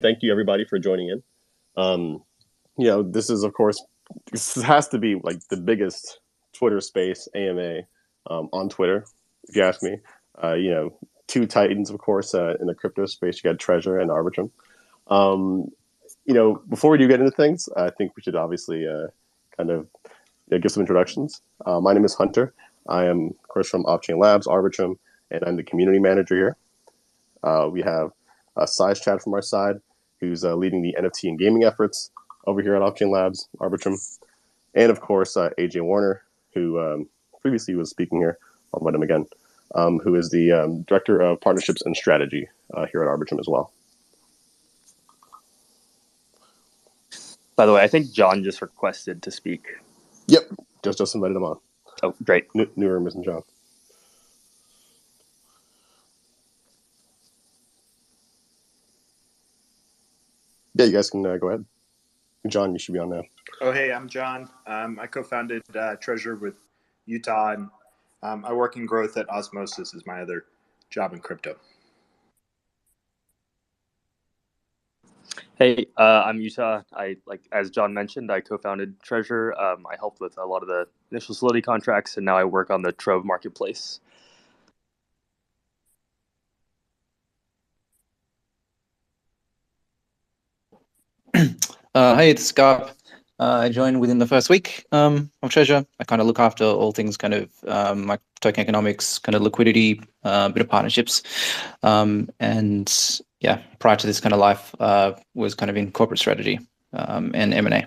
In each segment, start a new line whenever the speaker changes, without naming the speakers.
Thank you everybody for joining in. Um, this is of course this has to be like the biggest Twitter space AMA on Twitter, if you ask me. Two titans, of course, in the crypto space. You got Treasure and Arbitrum. Um, Before we do get into things, I think we should obviously kind of give some introductions. My name is Hunter. I am, of course, from Offchain Labs, Arbitrum, and I'm the community manager here. We have Size Chat from our side, who's leading the NFT and gaming efforts over here at Offchain Labs, Arbitrum. And of course, AJ Warner, who previously was speaking here. I'll invite him again, who is the Director of Partnerships and Strategy here at Arbitrum as well.
By the way, I think John just requested to speak.
Yep, just invited him on.
Oh, great.
New room isn't John. Yeah, you guys can go ahead. John, you should be on now.
Oh, hey, I'm John. I co-founded Treasure with Utah, and I work in growth at Osmosis is my other job in crypto.
Hey, I'm Utah. As John mentioned, I co-founded Treasure. I helped with a lot of the initial Solidity contracts, and now I work on the Trove marketplace.
Hey, it's Scarp. I joined within the first week of Treasure. I kind of look after all things kind of like token economics, kind of liquidity, a bit of partnerships. And yeah, prior to this kind of life, was kind of in corporate strategy and M&A.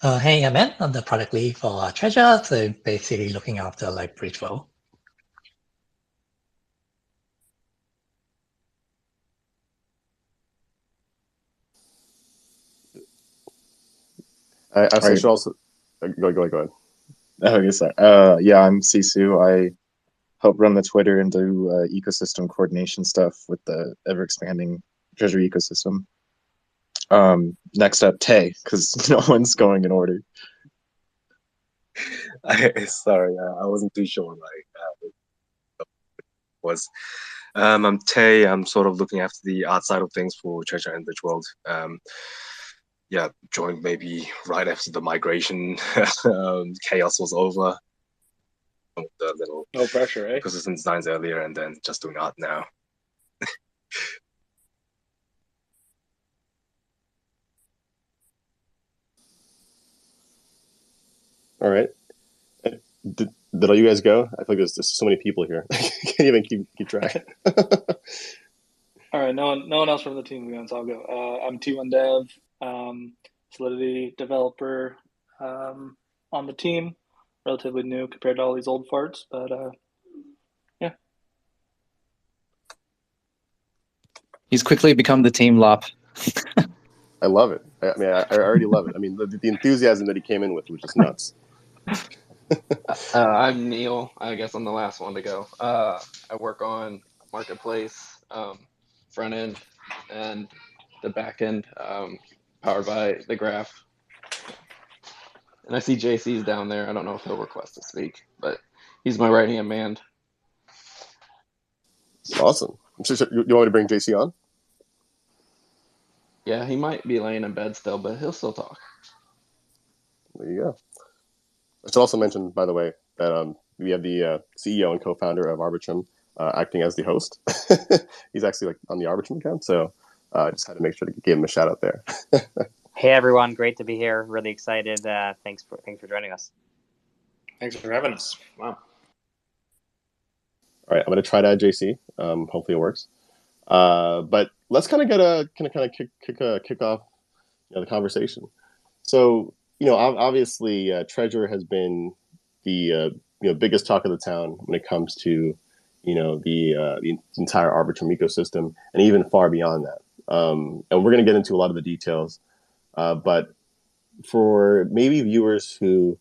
Hey, I'm Ed. I'm the product lead for Treasure. So basically looking after like bridge flow.
I should also go ahead.
Okay, sorry. Yeah, I'm Sisu. I help run the Twitter and do ecosystem coordination stuff with the ever expanding Treasure ecosystem. Next up, Tay, because no one's going in order.
Sorry, I wasn't too sure. Was I'm Tay. I'm sort of looking after the art side of things for Treasure and Bridge World. Yeah, joined maybe right after the migration chaos was over. The little
no pressure, eh?
Ecosystem designs earlier, and then just doing art now.
All right. Did all you guys go? I feel like there's just so many people here. I can't even keep track.
All right, no one else from the team is going, so I'll go. I'm T1 Dev, Solidity developer on the team. Relatively new compared to all these old farts, but yeah.
He's quickly become the team lap.
I love it. I already love it. I mean, the enthusiasm that he came in with was just nuts.
I'm Neil. I guess I'm the last one to go. I work on marketplace, front end, and the back end, powered by the graph. And I see JC's down there. I don't know if he'll request to speak, but he's my right hand man.
Awesome. You want me to bring JC on?
Yeah, he might be laying in bed still, but he'll still talk.
There you go. I should also mention, by the way, that we have the CEO and co-founder of Arbitrum acting as the host. He's actually on the Arbitrum account, so I just had to make sure to give him a shout out there.
Hey everyone, great to be here. Really excited. Thanks for joining us.
Thanks for having us. Wow.
All right, I'm going to try to add JC. Hopefully it works. But let's kind of kick off the conversation. So obviously Treasure has been the biggest talk of the town when it comes to the entire Arbitrum ecosystem and even far beyond that. And we're going to get into a lot of the details. But for maybe viewers who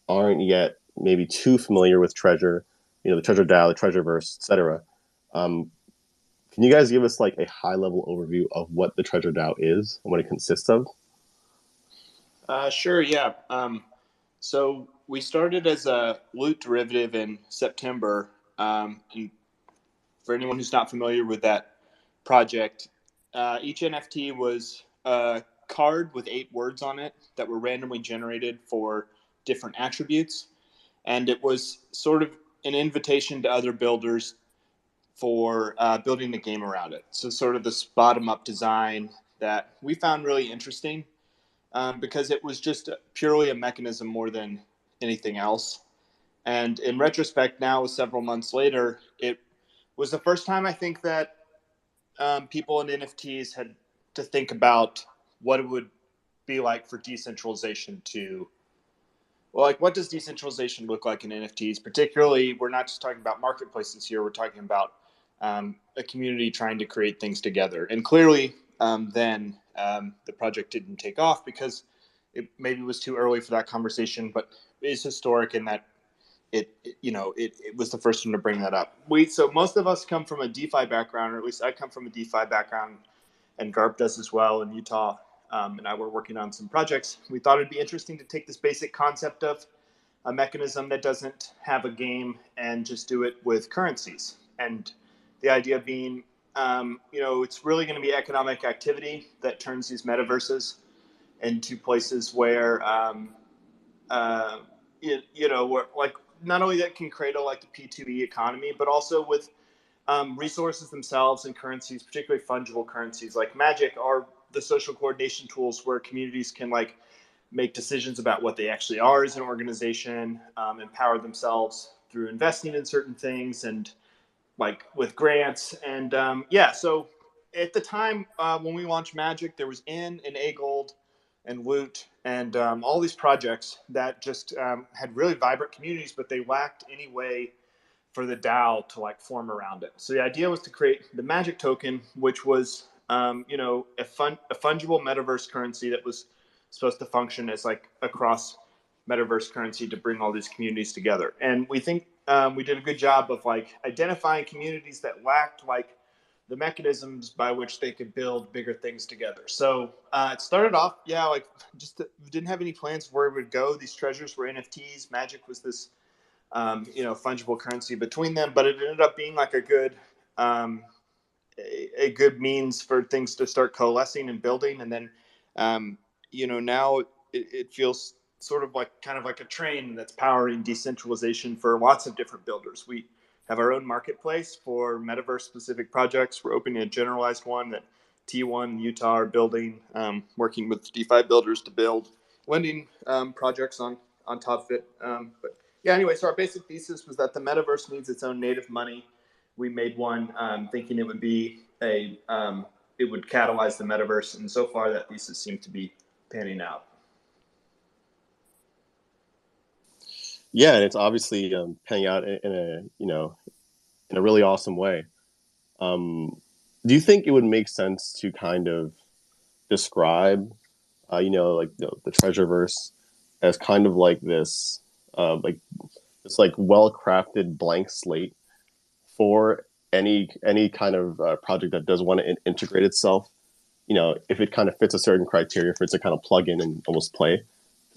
aren't yet maybe too familiar with Treasure, the Treasure DAO, the Treasureverse, etc., can you guys give us like a high-level overview of what the Treasure DAO is and what it consists of?
Sure, yeah. So we started as a Loot derivative in September And for anyone who's not familiar with that project, each NFT was a card with 8 words on it that were randomly generated for different attributes. And it was sort of an invitation to other builders for building the game around it. So sort of this bottom-up design that we found really interesting because it was just purely a mechanism more than anything else. And in retrospect, now several months later, it was the first time I think that people in NFTs had to think about what it would be like for decentralization to, well, like what does decentralization look like in NFTs? Particularly, we're not just talking about marketplaces here, we're talking about a community trying to create things together. And clearly, then the project didn't take off because it maybe was too early for that conversation, but it's historic in that it was the first one to bring that up. So most of us come from a DeFi background, or at least I come from a DeFi background, and Garp does as well in Utah. And I were working on some projects. We thought it'd be interesting to take this basic concept of a mechanism that doesn't have a game and just do it with currencies. And the idea being, it's really going to be economic activity that turns these metaverses into places where, where, like, not only that can create a the P2E economy, but also with resources themselves and currencies, particularly fungible currencies like Magic, are the social coordination tools where communities can make decisions about what they actually are as an organization, empower themselves through investing in certain things and with grants. And so at the time when we launched Magic, there was In and A Gold and Loot and all these projects that just had really vibrant communities, but they lacked any way for the DAO to form around it. So the idea was to create the Magic token, which was a fungible metaverse currency that was supposed to function as a cross metaverse currency to bring all these communities together. And we think we did a good job of identifying communities that lacked the mechanisms by which they could build bigger things together. So it started off, just didn't have any plans for where it would go. These treasures were NFTs. Magic was this, fungible currency between them, but it ended up being a good means for things to start coalescing and building. And then, now it feels sort of kind of like a train that's powering decentralization for lots of different builders. We have our own marketplace for metaverse-specific projects. We're opening a generalized one that T1 and Utah are building, working with DeFi builders to build lending projects on top of it. But yeah, anyway, so our basic thesis was that the metaverse needs its own native money. We made one thinking it would be it would catalyze the metaverse, and so far that thesis seems to be panning out.
Yeah, and it's obviously panning out in a really awesome way. Do you think it would make sense to kind of describe, the Treasureverse as kind of this, this well-crafted blank slate for any kind of project that does want to integrate itself? If it kind of fits a certain criteria for it to kind of plug in and almost play.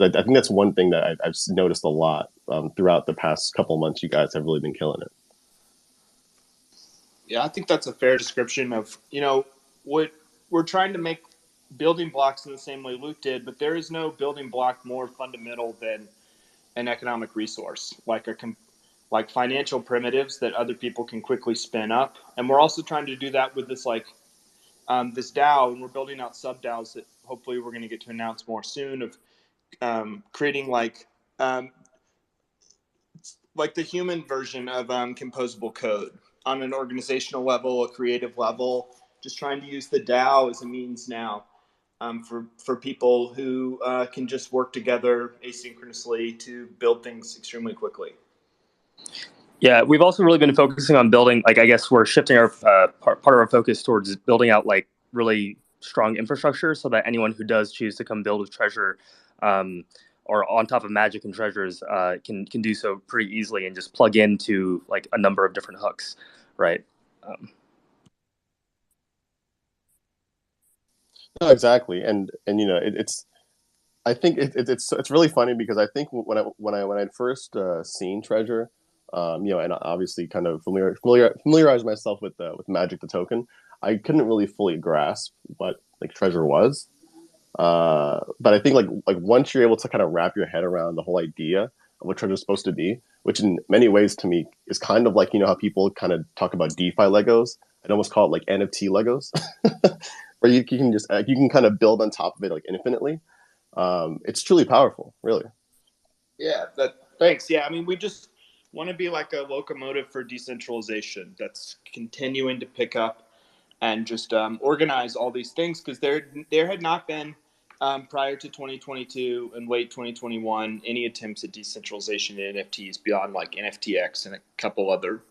I think that's one thing that I've noticed a lot throughout the past couple of months. You guys have really been killing it.
Yeah, I think that's a fair description of, what we're trying to make building blocks in the same way Luke did, but there is no building block more fundamental than an economic resource, like financial primitives that other people can quickly spin up. And we're also trying to do that with this this DAO, and we're building out sub DAOs that hopefully we're going to get to announce more soon of creating the human version of composable code on an organizational level, a creative level, just trying to use the DAO as a means now for people who can just work together asynchronously to build things extremely quickly.
Yeah, we've also really been focusing on building, I guess we're shifting our part of our focus towards building out really strong infrastructure so that anyone who does choose to come build with Treasure or on top of Magic and Treasures can do so pretty easily and just plug into a number of different hooks, right?
No, exactly, and it's. I think it's really funny because I think when I first seen Treasure, And obviously kind of familiarize myself with Magic the Token. I couldn't really fully grasp what like Treasure was, but I think like once you're able to kind of wrap your head around the whole idea of what Treasure is supposed to be, which in many ways to me is kind of like how people kind of talk about DeFi Legos. I'd almost call it like NFT Legos, where you can just you can kind of build on top of it like infinitely. It's truly powerful, really.
Yeah, thanks. Yeah, I mean, we just want to be like a locomotive for decentralization that's continuing to pick up and just organize all these things, because there had not been prior to 2022 and late 2021 any attempts at decentralization in NFTs beyond like NFTX and a couple other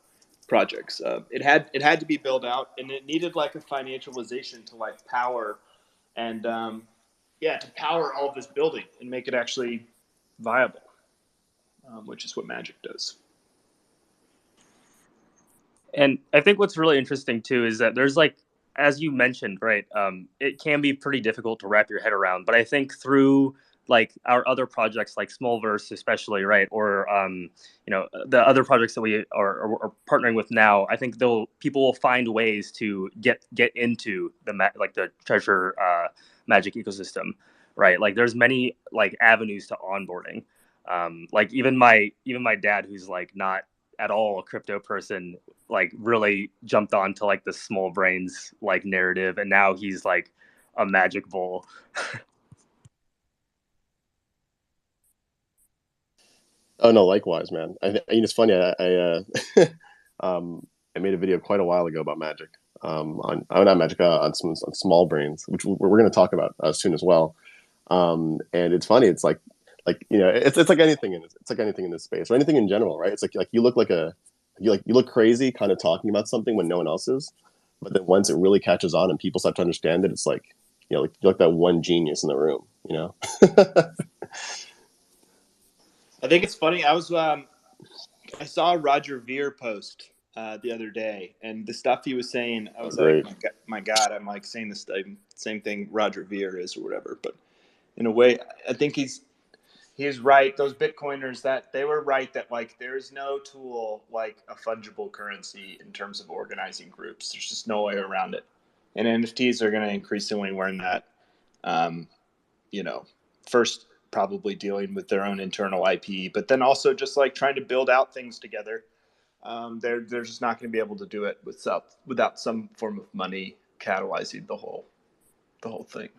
projects. It had to be built out, and it needed like a financialization to like power and to power all of this building and make it actually viable, which is what Magic does.
And I think what's really interesting too is that there's like, as you mentioned, right? It can be pretty difficult to wrap your head around, but I think through like our other projects, like Smallverse, especially, right, or the other projects that we are partnering with now, I think people will find ways to get into the Treasure Magic ecosystem, right? Like there's many like avenues to onboarding. Like even my dad, who's like not at all a crypto person, like really jumped onto like the Small Brains like narrative, and now he's like a Magic bull.
Oh no, likewise, man. It's funny. I made a video quite a while ago about Magic. Not Magic, on Small Brains, which we're going to talk about soon as well. And it's funny. It's like it's like anything in this space, or anything in general, right? It's like you look crazy, kind of talking about something when no one else is, but then once it really catches on and people start to understand it, it's like you're like that one genius in the room,
I think it's funny. I saw a Roger Ver post the other day, and the stuff he was saying, I was like, my God, I'm like saying the same thing Roger Ver is or whatever. But in a way, I think he's right. Those Bitcoiners, that they were right that like there is no tool like a fungible currency in terms of organizing groups. There's just no way around it, and NFTs are going to increasingly learn that. First probably dealing with their own internal IP, but then also just like trying to build out things together. They're just not going to be able to do it without some form of money catalyzing the whole thing.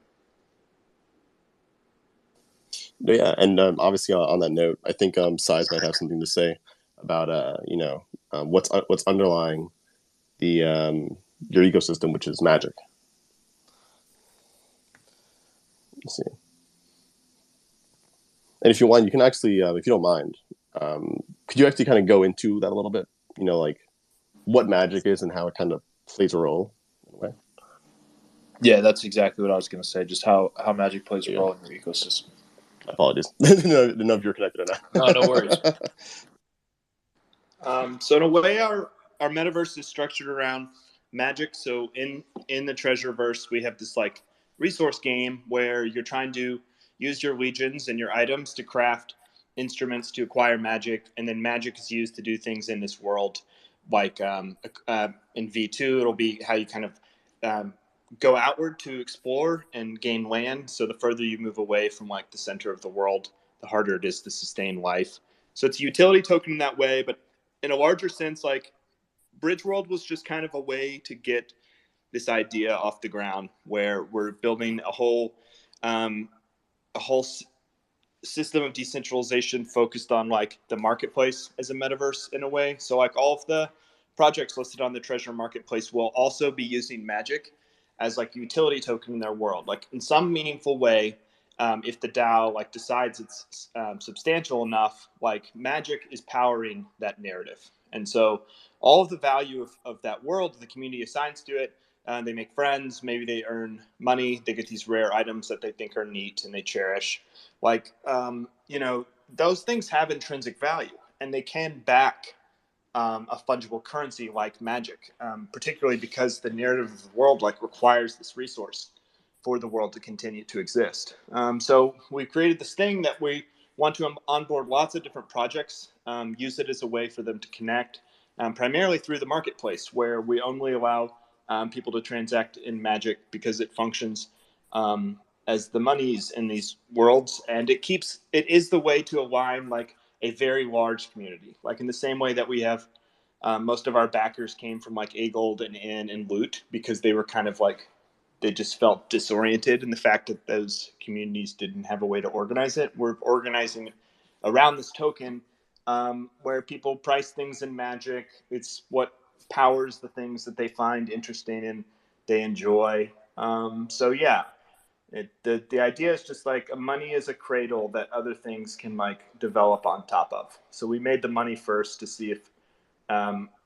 Yeah, and obviously on that note, I think Size might have something to say about what's underlying the your ecosystem, which is Magic. Let's see. And if you want, you can actually, if you don't mind, could you actually kind of go into that a little bit? Like what Magic is and how it kind of plays a role in a way.
Yeah, that's exactly what I was going to say. Just how Magic plays a role in your ecosystem.
Apologies. Didn't know if you're connected or not.
No worries.
So in a way, our metaverse is structured around Magic. So in the Treasureverse, we have this like resource game where you're trying to use your legions and your items to craft instruments to acquire magic, and then magic is used to do things in this world. Like in V2, it'll be how you kind of go outward to explore and gain land. So the further you move away from like the center of the world, the harder it is to sustain life. So it's a utility token in that way, but in a larger sense, like Bridge World was just kind of a way to get this idea off the ground, where we're building a whole system of decentralization focused on like the marketplace as a metaverse in a way. So like all of the projects listed on the Treasure Marketplace will also be using Magic as like a utility token in their world, like in some meaningful way. If the DAO like decides it's substantial enough, like Magic is powering that narrative. And so all of the value of that world, the community assigns to it. They make friends, maybe they earn money, they get these rare items that they think are neat and they cherish. Like, those things have intrinsic value, and they can back a fungible currency like Magic, particularly because the narrative of the world like requires this resource for the world to continue to exist. So we created this thing that we want to onboard lots of different projects, use it as a way for them to connect, primarily through the marketplace, where we only allow people to transact in Magic because it functions as the monies in these worlds, and it is the way to align like a very large community, like in the same way that we have most of our backers came from like Agold and In and Loot, because they were kind of like, they just felt disoriented in the fact that those communities didn't have a way to organize it. We're organizing around this token where people price things in Magic. It's what powers the things that they find interesting and they enjoy. So yeah, the idea is just like money is a cradle that other things can like develop on top of. So we made the money first to see if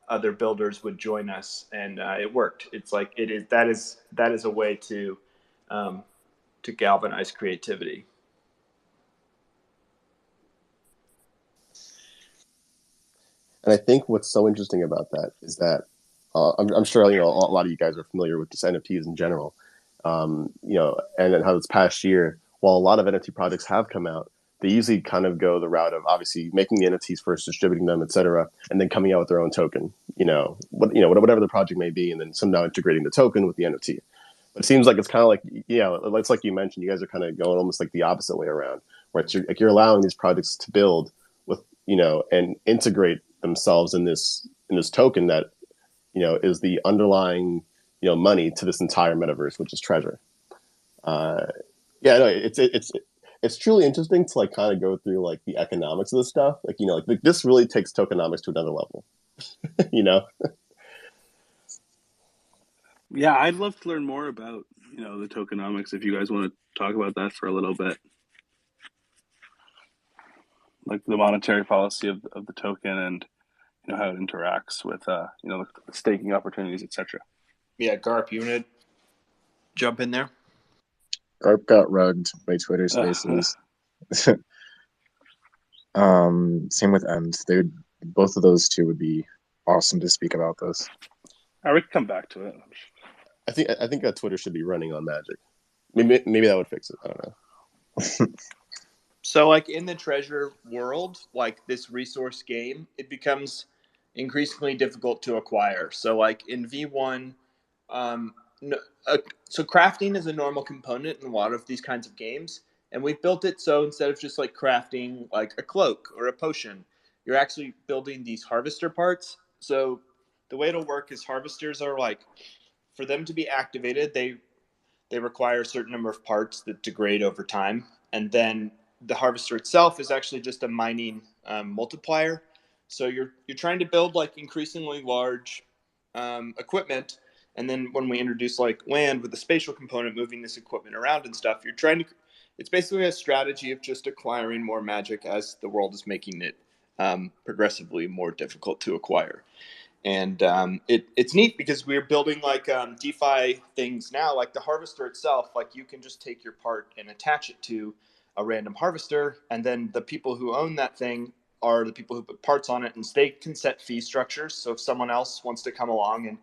other builders would join us, and it worked. It's like that is a way to galvanize creativity.
And I think what's so interesting about that is that I'm sure a lot of you guys are familiar with just NFTs in general, and how this past year, while a lot of NFT projects have come out, they usually kind of go the route of obviously making the NFTs first, distributing them, etc., and then coming out with their own token. Whatever the project may be, and then somehow integrating the token with the NFT. But it seems like it's kind of like, it's like you mentioned, you guys are kind of going almost like the opposite way around, where you're allowing these projects to build with, and integrate themselves in this token that, is the underlying, money to this entire metaverse, which is Treasure. It's truly interesting to like kind of go through like the economics of this stuff. Like, this really takes tokenomics to another level,
Yeah, I'd love to learn more about, the tokenomics if you guys want to talk about that for a little bit. Like the monetary policy of the token and, how it interacts with, the staking opportunities, etc.
Yeah, Garp, you want to jump in there?
Garp got rugged by Twitter Spaces. Same with End. Both of those two would be awesome to speak about this.
We can come back to it.
I think that Twitter should be running on Magic. Maybe that would fix it. I don't know.
So, like in the Treasure world, like this resource game, it becomes increasingly difficult to acquire. So, like in V1, so crafting is a normal component in a lot of these kinds of games, and we've built it so instead of just like crafting like a cloak or a potion, you're actually building these harvester parts. So the way it'll work is harvesters are like, for them to be activated, they require a certain number of parts that degrade over time, and then the harvester itself is actually just a mining multiplier. So you're trying to build like increasingly large equipment, and then when we introduce like land with the spatial component, moving this equipment around and stuff, it's basically a strategy of just acquiring more magic as the world is making it progressively more difficult to acquire. And it's neat because we're building like DeFi things now, like the harvester itself. Like you can just take your part and attach it to a random harvester, and then the people who own that thing are the people who put parts on it, and they can set fee structures. So if someone else wants to come along and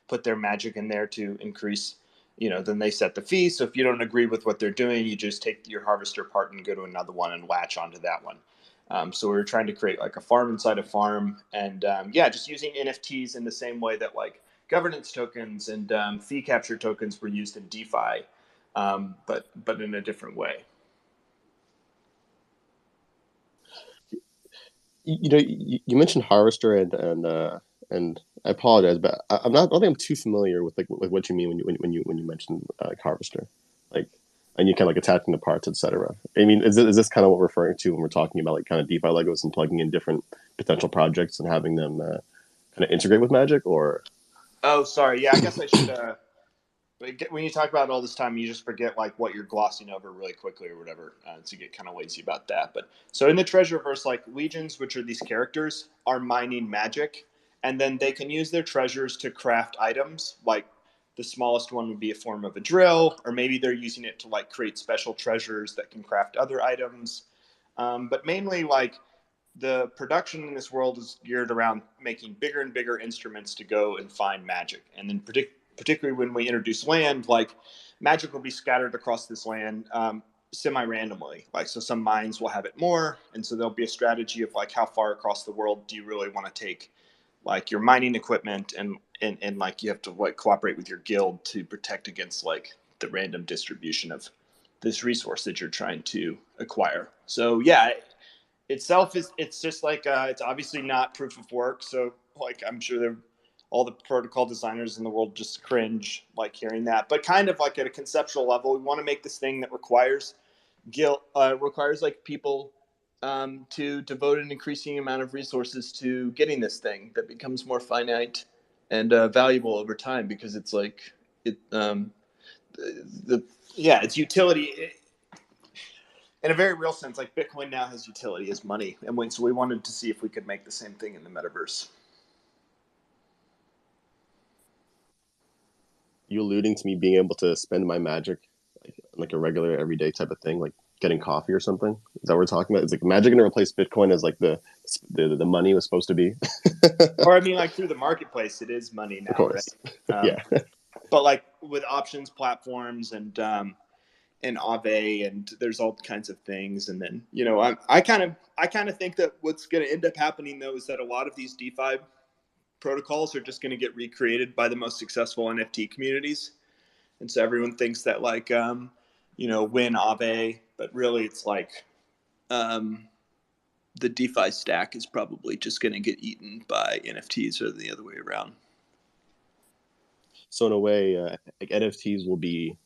put their magic in there to increase, then they set the fee. So if you don't agree with what they're doing, you just take your harvester part and go to another one and latch onto that one. So we're trying to create like a farm inside a farm, and just using NFTs in the same way that like governance tokens and fee capture tokens were used in DeFi, but in a different way.
You mentioned harvester and I apologize, but I don't think I'm too familiar with like what you mean when you mention harvester, like, and you kind of like attaching the parts, etc. I mean, is this kind of what we're referring to when we're talking about like kind of DeFi Legos and plugging in different potential projects and having them kind of integrate with Magic, or?
Oh, sorry. Yeah, I guess I should. When you talk about it all this time, you just forget like what you're glossing over really quickly or whatever, so you get kind of lazy about that. But so in the Treasureverse, like legions, which are these characters, are mining magic, and then they can use their treasures to craft items. Like the smallest one would be a form of a drill, or maybe they're using it to like create special treasures that can craft other items. But mainly, like the production in this world is geared around making bigger and bigger instruments to go and find magic, and then particularly when we introduce land, like magic will be scattered across this land. semi-randomly. Like, so some mines will have it more, and so there'll be a strategy of like how far across the world do you really want to take like your mining equipment, and like you have to like cooperate with your guild to protect against like the random distribution of this resource that you're trying to acquire. So yeah, itself it's just like it's obviously not proof of work. So like I'm sure all the protocol designers in the world just cringe like hearing that. But kind of like at a conceptual level, we want to make this thing that requires like people to devote an increasing amount of resources to getting this thing that becomes more finite and valuable over time, because it's like its utility in a very real sense. Like Bitcoin now has utility as money, and so we wanted to see if we could make the same thing in the metaverse.
You alluding to me being able to spend my magic like a regular everyday type of thing, like getting coffee or something? Is that what we're talking about? It's like magic going to replace Bitcoin as like the money was supposed to be?
Or I mean, like through the marketplace, it is money now,
of course.
right?
Yeah.
But like with options platforms and Aave, and there's all kinds of things. And then, you know, I kind of think that what's going to end up happening though is that a lot of these DeFi protocols are just going to get recreated by the most successful NFT communities. And so everyone thinks that like, you know, win Aave, but really it's like the DeFi stack is probably just going to get eaten by NFTs or the other way around.
So in a way, like NFTs will be,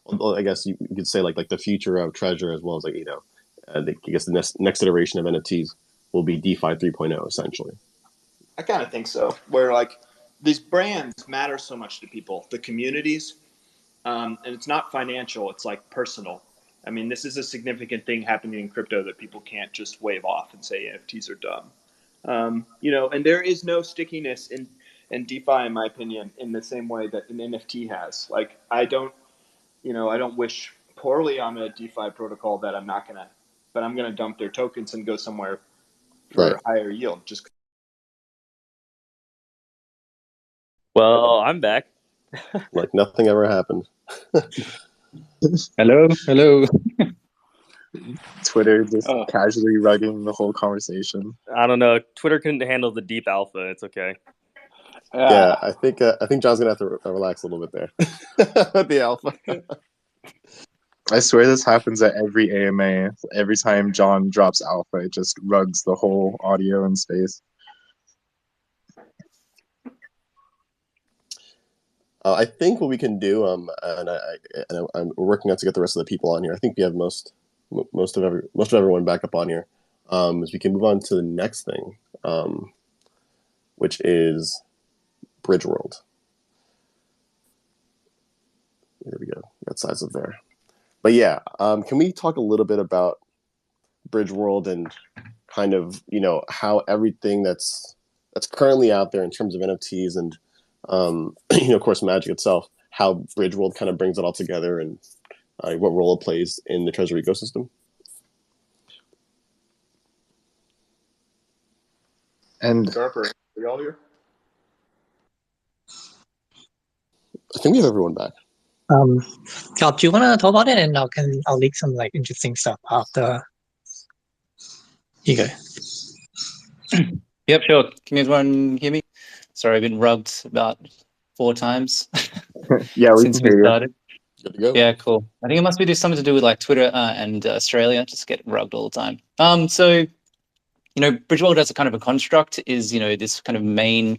well, I guess you could say like the future of Treasure, as well as like, you know, I guess the next iteration of NFTs will be DeFi 3.0 essentially.
I kind of think so, where like these brands matter so much to people, the communities, and it's not financial, it's like personal. I mean, this is a significant thing happening in crypto that people can't just wave off and say NFTs are dumb. You know, and there is no stickiness in DeFi, in my opinion, in the same way that an NFT has. Like, I don't wish poorly on a DeFi protocol that I'm going to dump their tokens and go somewhere for higher yield. Just
Well, I'm back.
Like nothing ever happened.
Hello.
Twitter just casually writing the whole conversation.
I don't know. Twitter couldn't handle the deep alpha. It's okay.
Yeah, I think John's gonna have to relax a little bit there. The alpha.
I swear this happens at every AMA. Every time John drops alpha, it just rugs the whole audio and space.
I think what we can do, and I'm working on to get the rest of the people on here. I think we have most of everyone back up on here. Is we can move on to the next thing, which is Bridge World. There we go. Got size of there. But yeah, can we talk a little bit about Bridge World and kind of, you know, how everything that's currently out there in terms of NFTs and you know, of course, Magic itself, how Bridge World kind of brings it all together and what role it plays in the Treasure ecosystem?
And
Garper, are we all here?
I think we have everyone back.
Scott, do you want to talk about it, and I'll leak some like interesting stuff after you go.
Yep, sure. Can everyone hear me? Sorry, I've been rugged about 4 times.
Yeah, we
since
can
we
hear you.
started.
Good to go.
Yeah, cool. I think it must be something to do with like Twitter and Australia. Just get rugged all the time. So, you know, Bridge World as a kind of a construct is, you know, this kind of main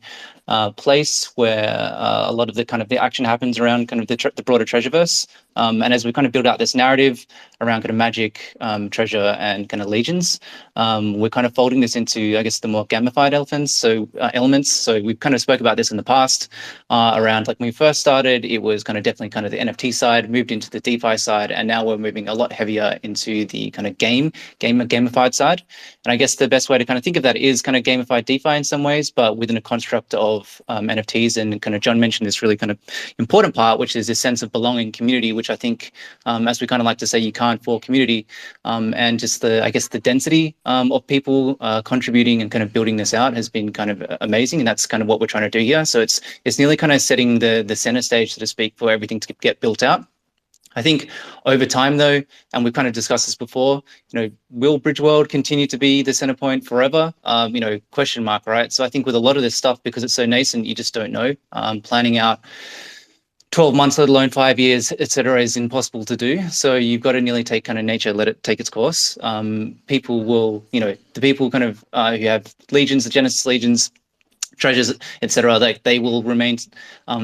place where a lot of the kind of the action happens around kind of the broader Treasureverse. And as we kind of build out this narrative around kind of Magic, Treasure, and kind of Legions, we're kind of folding this into, I guess, the more gamified elements. So we've kind of spoke about this in the past around like when we first started, it was kind of definitely kind of the NFT side, moved into the DeFi side, and now we're moving a lot heavier into the kind of gamified side. And I guess the best way to kind of think of that is kind of gamified DeFi in some ways, but within a construct of NFTs. And kind of John mentioned this really kind of important part, which is this sense of belonging, community, which I think, as we kind of like to say, you can't for community, and just I guess the density of people contributing and kind of building this out has been kind of amazing. And that's kind of what we're trying to do here. So it's nearly kind of setting the center stage, so to speak, for everything to get built out. I think over time, though, and we've kind of discussed this before, will Bridgeworld continue to be the center point forever? Question mark, right? So I think with a lot of this stuff, because it's so nascent, you just don't know. Planning out 12 months, let alone 5 years, et cetera, is impossible to do. So you've got to nearly take kind of nature, let it take its course. People will, the people kind of who have legions, the Genesis legions, treasures, etc., they will remain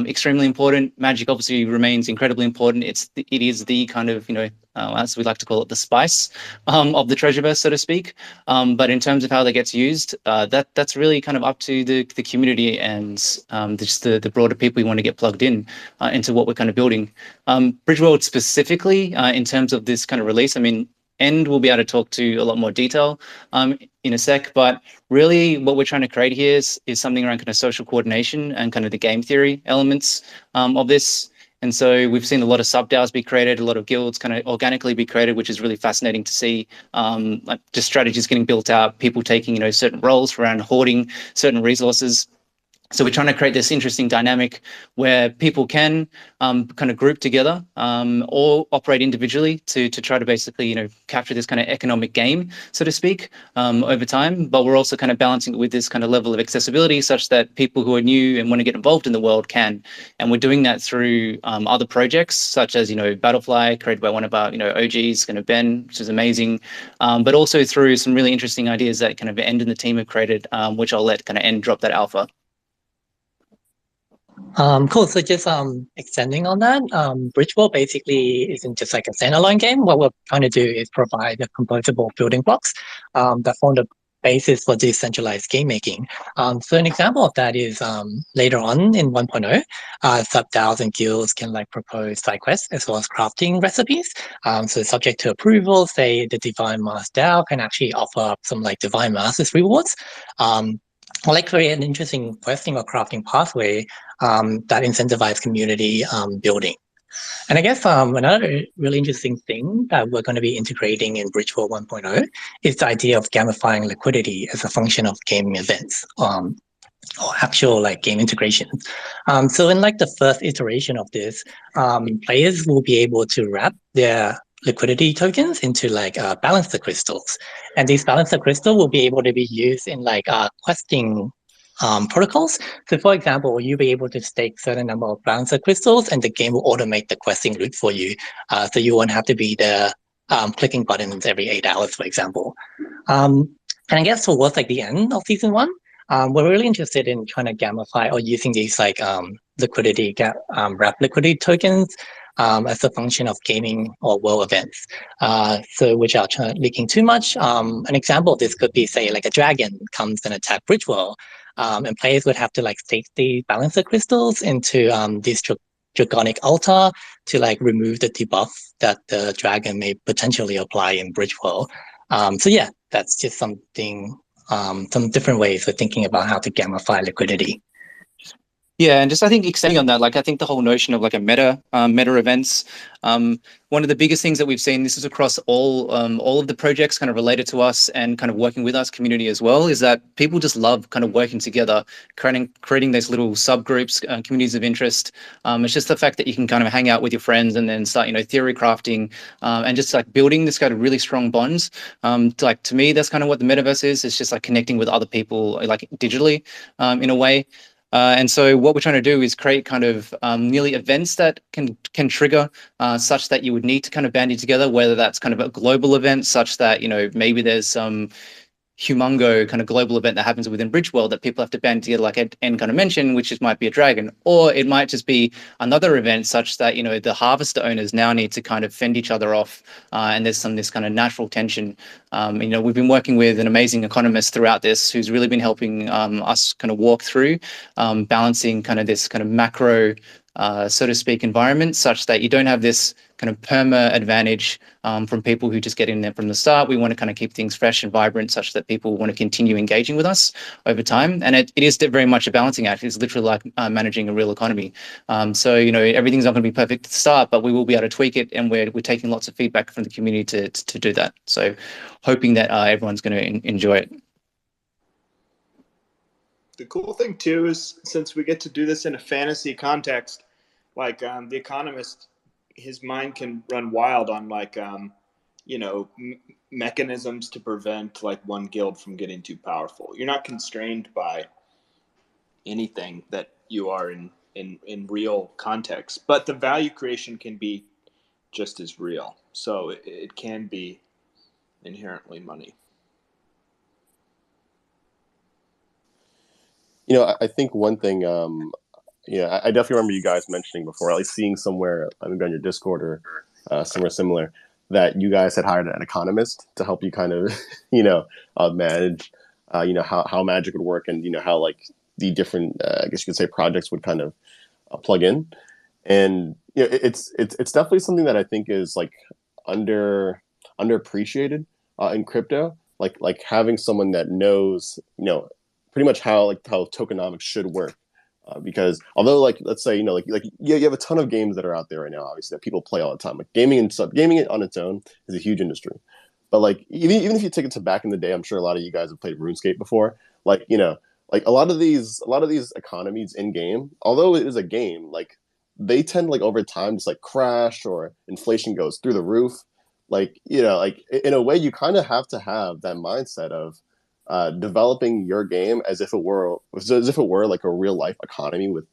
extremely important. Magic obviously remains incredibly important. It is the kind of as we like to call it, the spice of the Treasureverse, so to speak. But in terms of how that gets used, that's really kind of up to the community and just the broader people who want to get plugged in into what we're kind of building. Bridgeworld specifically, in terms of this kind of release, I mean, End will be able to talk to a lot more detail in a sec, but really what we're trying to create here is something around kind of social coordination and kind of the game theory elements of this. And so we've seen a lot of sub-DAOs be created, a lot of guilds kind of organically be created, which is really fascinating to see. Like just strategies getting built out, people taking certain roles around hoarding certain resources. So we're trying to create this interesting dynamic where people can kind of group together or operate individually to try to basically, capture this kind of economic game, so to speak, over time. But we're also kind of balancing it with this kind of level of accessibility such that people who are new and want to get involved in the world can. And we're doing that through other projects such as, Battlefly, created by one of our, OGs, kind of Ben, which is amazing. But also through some really interesting ideas that kind of End and the team have created, which I'll let kind of End drop that alpha.
Cool. So just extending on that, Bridgeworld basically isn't just like a standalone game. What we're trying to do is provide the composable building blocks that form the basis for decentralized game making. So an example of that is later on in 1.0, sub-DAOs and guilds can like propose side quests as well as crafting recipes. So subject to approval, say the Divine Master DAO can actually offer up some like Divine Masters rewards. Or like create an interesting questing or crafting pathway that incentivize community building. And I guess another really interesting thing that we're going to be integrating in Bridgeworld 1.0 is the idea of gamifying liquidity as a function of gaming events or actual like game integration. So in like the first iteration of this, players will be able to wrap their liquidity tokens into like balancer crystals, and these balancer crystal will be able to be used in like questing protocols. So for example, you'll be able to stake certain number of balancer crystals and the game will automate the questing loop for you. So you won't have to be there clicking buttons every 8 hours, for example. And I guess towards like the end of season 1, we're really interested in trying to gamify or using these like liquidity wrap liquidity tokens as a function of gaming or world events. So without leaking too much, an example of this could be, say, like a dragon comes and attack Bridgeworld, and players would have to like stake the balancer crystals into this draconic altar to like remove the debuff that the dragon may potentially apply in Bridgeworld. So yeah, that's just something, some different ways of thinking about how to gamify liquidity.
Yeah, and just I think extending on that, like I think the whole notion of like a meta events, one of the biggest things that we've seen, this is across all of the projects kind of related to us and kind of working with us community as well, is that people just love kind of working together, creating these little subgroups, communities of interest. It's just the fact that you can kind of hang out with your friends and then start, theory crafting, and just like building this kind of really strong bonds. Like to me, that's kind of what the metaverse is. It's just like connecting with other people, like digitally, in a way. And so what we're trying to do is create kind of nearly events that can trigger such that you would need to kind of bandy together, whether that's kind of a global event such that, maybe there's some humongo kind of global event that happens within Bridgeworld that people have to band together, like Ed kind of mentioned, which might be a dragon, or it might just be another event such that, the harvester owners now need to kind of fend each other off, and there's this kind of natural tension. We've been working with an amazing economist throughout this who's really been helping us kind of walk through balancing kind of this kind of macro, so to speak, environment such that you don't have this kind of perma advantage from people who just get in there from the start. We want to kind of keep things fresh and vibrant such that people want to continue engaging with us over time. And it is very much a balancing act. It's literally like managing a real economy. So, everything's not going to be perfect at the start, but we will be able to tweak it. And we're taking lots of feedback from the community to do that. So hoping that everyone's going to enjoy it.
The cool thing too is since we get to do this in a fantasy context, like The Economist his mind can run wild on like mechanisms to prevent like one guild from getting too powerful. You're not constrained by anything that you are in real context, but the value creation can be just as real. So it can be inherently money.
I think one thing, I definitely remember you guys mentioning before, at least seeing somewhere, maybe on your Discord or somewhere similar, that you guys had hired an economist to help you kind of, manage, how Magic would work, and how like the different, I guess you could say, projects would kind of plug in. And it's definitely something that I think is like underappreciated in crypto, like having someone that knows pretty much how tokenomics should work. Because although let's say you have a ton of games that are out there right now, obviously, that people play all the time. Like gaming it on its own is a huge industry. But like even if you take it to back in the day, I'm sure a lot of you guys have played RuneScape before. Like a lot of these economies in game, although it is a game, like they tend over time just crash, or inflation goes through the roof. In a way, you kind of have to have that mindset of developing your game as if it were like a real life economy with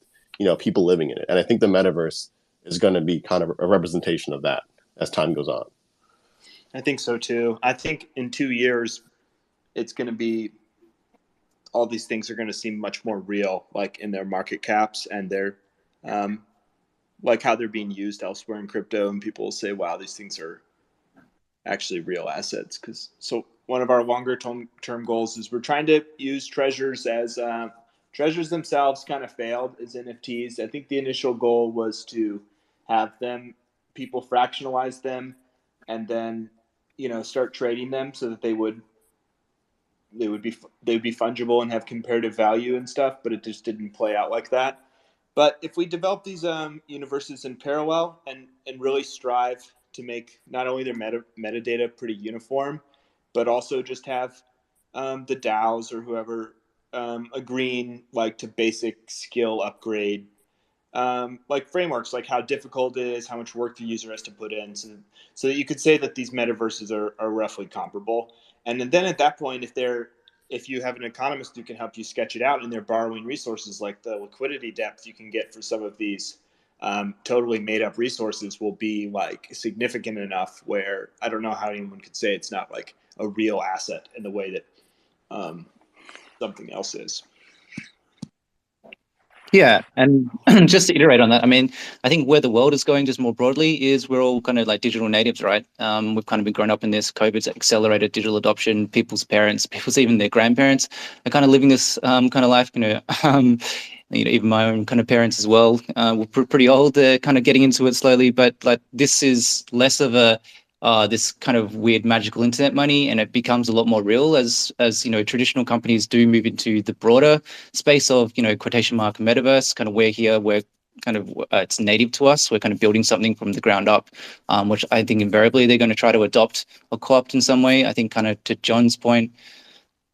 people living in it. And I think the metaverse is going to be kind of a representation of that as time goes on.
I think so too. I think in 2 years, it's going to be, all these things are going to seem much more real, like in their market caps and their like how they're being used elsewhere in crypto, and people will say, wow, these things are actually real assets. So one of our longer term goals is we're trying to use treasures as treasures themselves kind of failed as NFTs. I think the initial goal was to have people fractionalize them, and then start trading them so that they would be fungible and have comparative value and stuff. But it just didn't play out like that. But if we develop these universes in parallel and really strive to make not only their metadata pretty uniform, but also just have the DAOs or whoever agreeing to basic skill upgrade, frameworks, like how difficult it is, how much work the user has to put in, so that you could say that these metaverses are roughly comparable. And then at that point, if you have an economist who can help you sketch it out, and they're borrowing resources like the liquidity depth you can get for some of these totally made up resources will be significant enough where I don't know how anyone could say it's not a real asset in the way that something else is.
Yeah, and just to iterate on that, I mean, I think where the world is going just more broadly is we're all kind of like digital natives, right? We've kind of been growing up in this. COVID's accelerated digital adoption. People's parents, even their grandparents are kind of living this kind of life. Even my own kind of parents as well. We're pretty old. They're kind of getting into it slowly, but this is less of a this kind of weird magical internet money, and it becomes a lot more real as traditional companies do move into the broader space of quotation mark metaverse. Kind of we're kind of it's native to us. We're kind of building something from the ground up, which I think invariably they're going to try to adopt or co-opt in some way. I think kind of to John's point,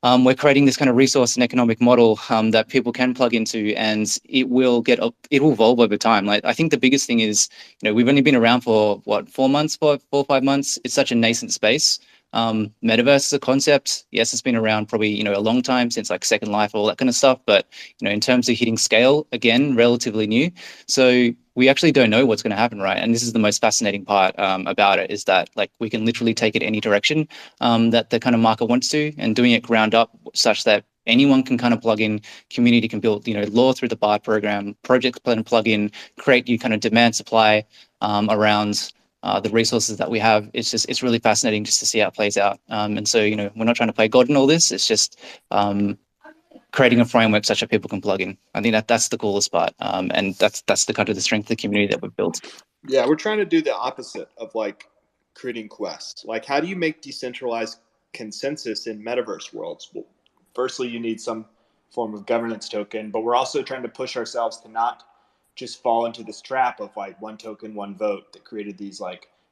we're creating this kind of resource and economic model that people can plug into, and it will evolve over time. I think the biggest thing is, we've only been around for 4 months, 4 or 5 months. It's such a nascent space. Metaverse is a concept. Yes, it's been around probably, a long time, since Second Life, all that kind of stuff. But, in terms of hitting scale, again, relatively new. So we actually don't know what's going to happen, right? And this is the most fascinating part about it, is that we can literally take it any direction that the kind of market wants to, and doing it ground up such that anyone can kind of plug in, community can build, law through the BART program, projects plug in, create you kind of demand supply around the resources that we have. It's really fascinating just to see how it plays out. And so, we're not trying to play God in all this. It's just creating a framework such that people can plug in. I think that's the coolest part. And that's the kind of the strength of the community that we've built.
Yeah, we're trying to do the opposite of creating quests. How do you make decentralized consensus in metaverse worlds? Well, firstly, you need some form of governance token, but we're also trying to push ourselves to not just fall into this trap of one token, one vote that created these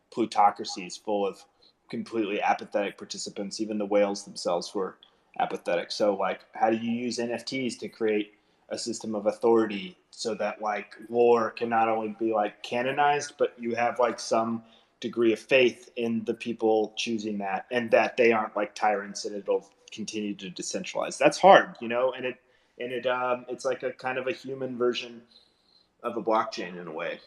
plutocracies full of completely apathetic participants. Even the whales themselves were apathetic. So how do you use NFTs to create a system of authority, so that like lore can not only be like canonized, but you have like some degree of faith in the people choosing that, and that they aren't like tyrants, and it'll continue to decentralize. That's hard, you know, and it's like a kind of a human version of a blockchain in a way.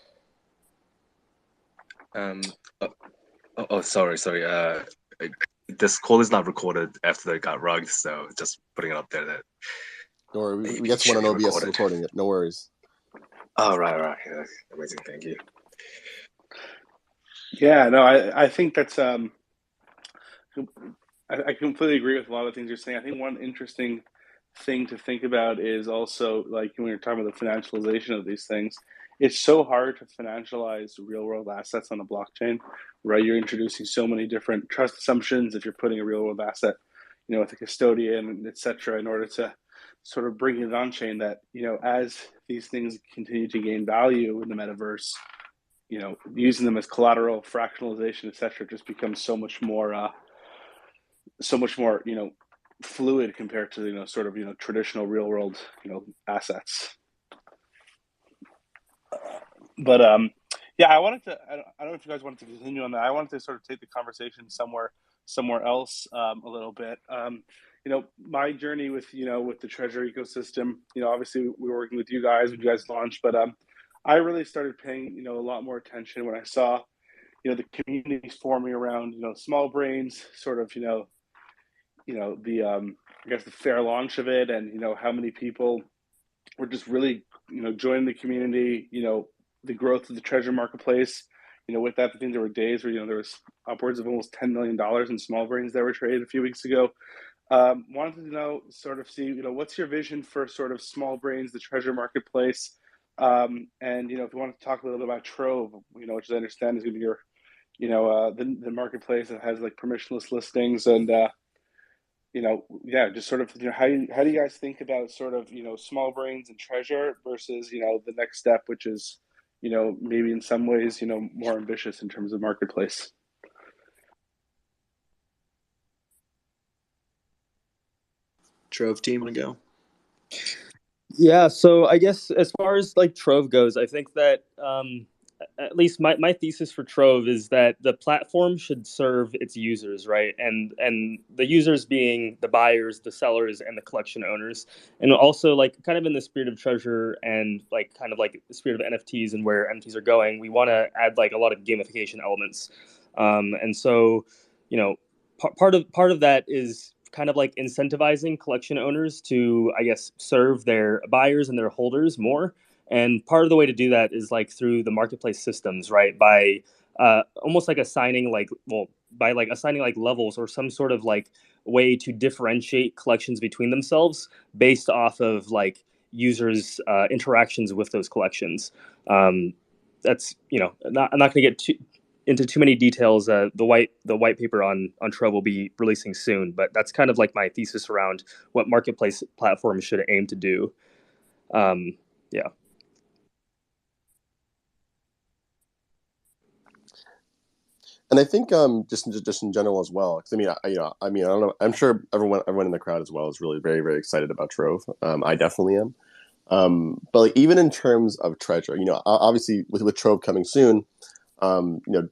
Sorry. This call is not recorded after they got rugged, so just putting it up there. That
Don't worry, we got someone on OBS recording it. No worries.
Oh, right. Yeah, amazing, thank you.
Yeah, no, I think that's I completely agree with a lot of things you're saying. I think one interesting thing to think about is also, like, when you're talking about the financialization of these things, it's so hard to financialize real world assets on a blockchain, right? You're introducing so many different trust assumptions if you're putting a real world asset, you know, with a custodian, et cetera, in order to sort of bring it on chain, that, you know, as these things continue to gain value in the metaverse, you know, using them as collateral, fractionalization, et cetera, just becomes so much more, you know, fluid compared to, you know, sort of, you know, traditional real world, you know, assets. But yeah, I wanted to, I don't know if you guys wanted to continue on that. I wanted to sort of take the conversation somewhere else a little bit. You know, my journey with, you know, with the Treasure ecosystem, you know, obviously we were working with you guys when you guys launched, but I really started paying, you know, a lot more attention when I saw, you know, the communities forming around, you know, Small Brains, sort of, you know, the I guess the fair launch of it, and, you know, how many people were just really, you know, joining the community, you know, the growth of the Treasure marketplace. You know, with that, I think there were days where, you know, there was upwards of almost $10 million in Small Brains that were traded a few weeks ago. Wanted to know, sort of see, you know, what's your vision for sort of Small Brains, the Treasure marketplace, and, you know, if you want to talk a little bit about Trove, you know, which I understand is going to be your, you know, the marketplace that has like permissionless listings, and you know, yeah, just sort of, you know, how do you guys think about sort of, you know, Small Brains and Treasure versus, you know, the next step, which is, you know, maybe in some ways, you know, more ambitious in terms of marketplace?
Trove team, want to go?
Yeah, so I guess as far as like Trove goes, I think that at least my thesis for Trove is that the platform should serve its users, right? And the users being the buyers, the sellers, and the collection owners. And also, like, kind of in the spirit of Treasure and like kind of like the spirit of NFTs and where NFTs are going, we want to add like a lot of gamification elements. And so, you know, part of that is kind of like incentivizing collection owners to, I guess, serve their buyers and their holders more. And part of the way to do that is like through the marketplace systems, right? By almost like assigning like levels or some sort of like way to differentiate collections between themselves based off of like users' interactions with those collections. That's, you know, I'm not going to get into too many details. The white paper on Trove will be releasing soon, but that's kind of like my thesis around what marketplace platforms should aim to do. Yeah.
And I think just in general as well, because I don't know. I'm sure everyone in the crowd as well is really very, very excited about Trove. I definitely am. But like, even in terms of Treasure, you know, obviously with Trove coming soon, you know,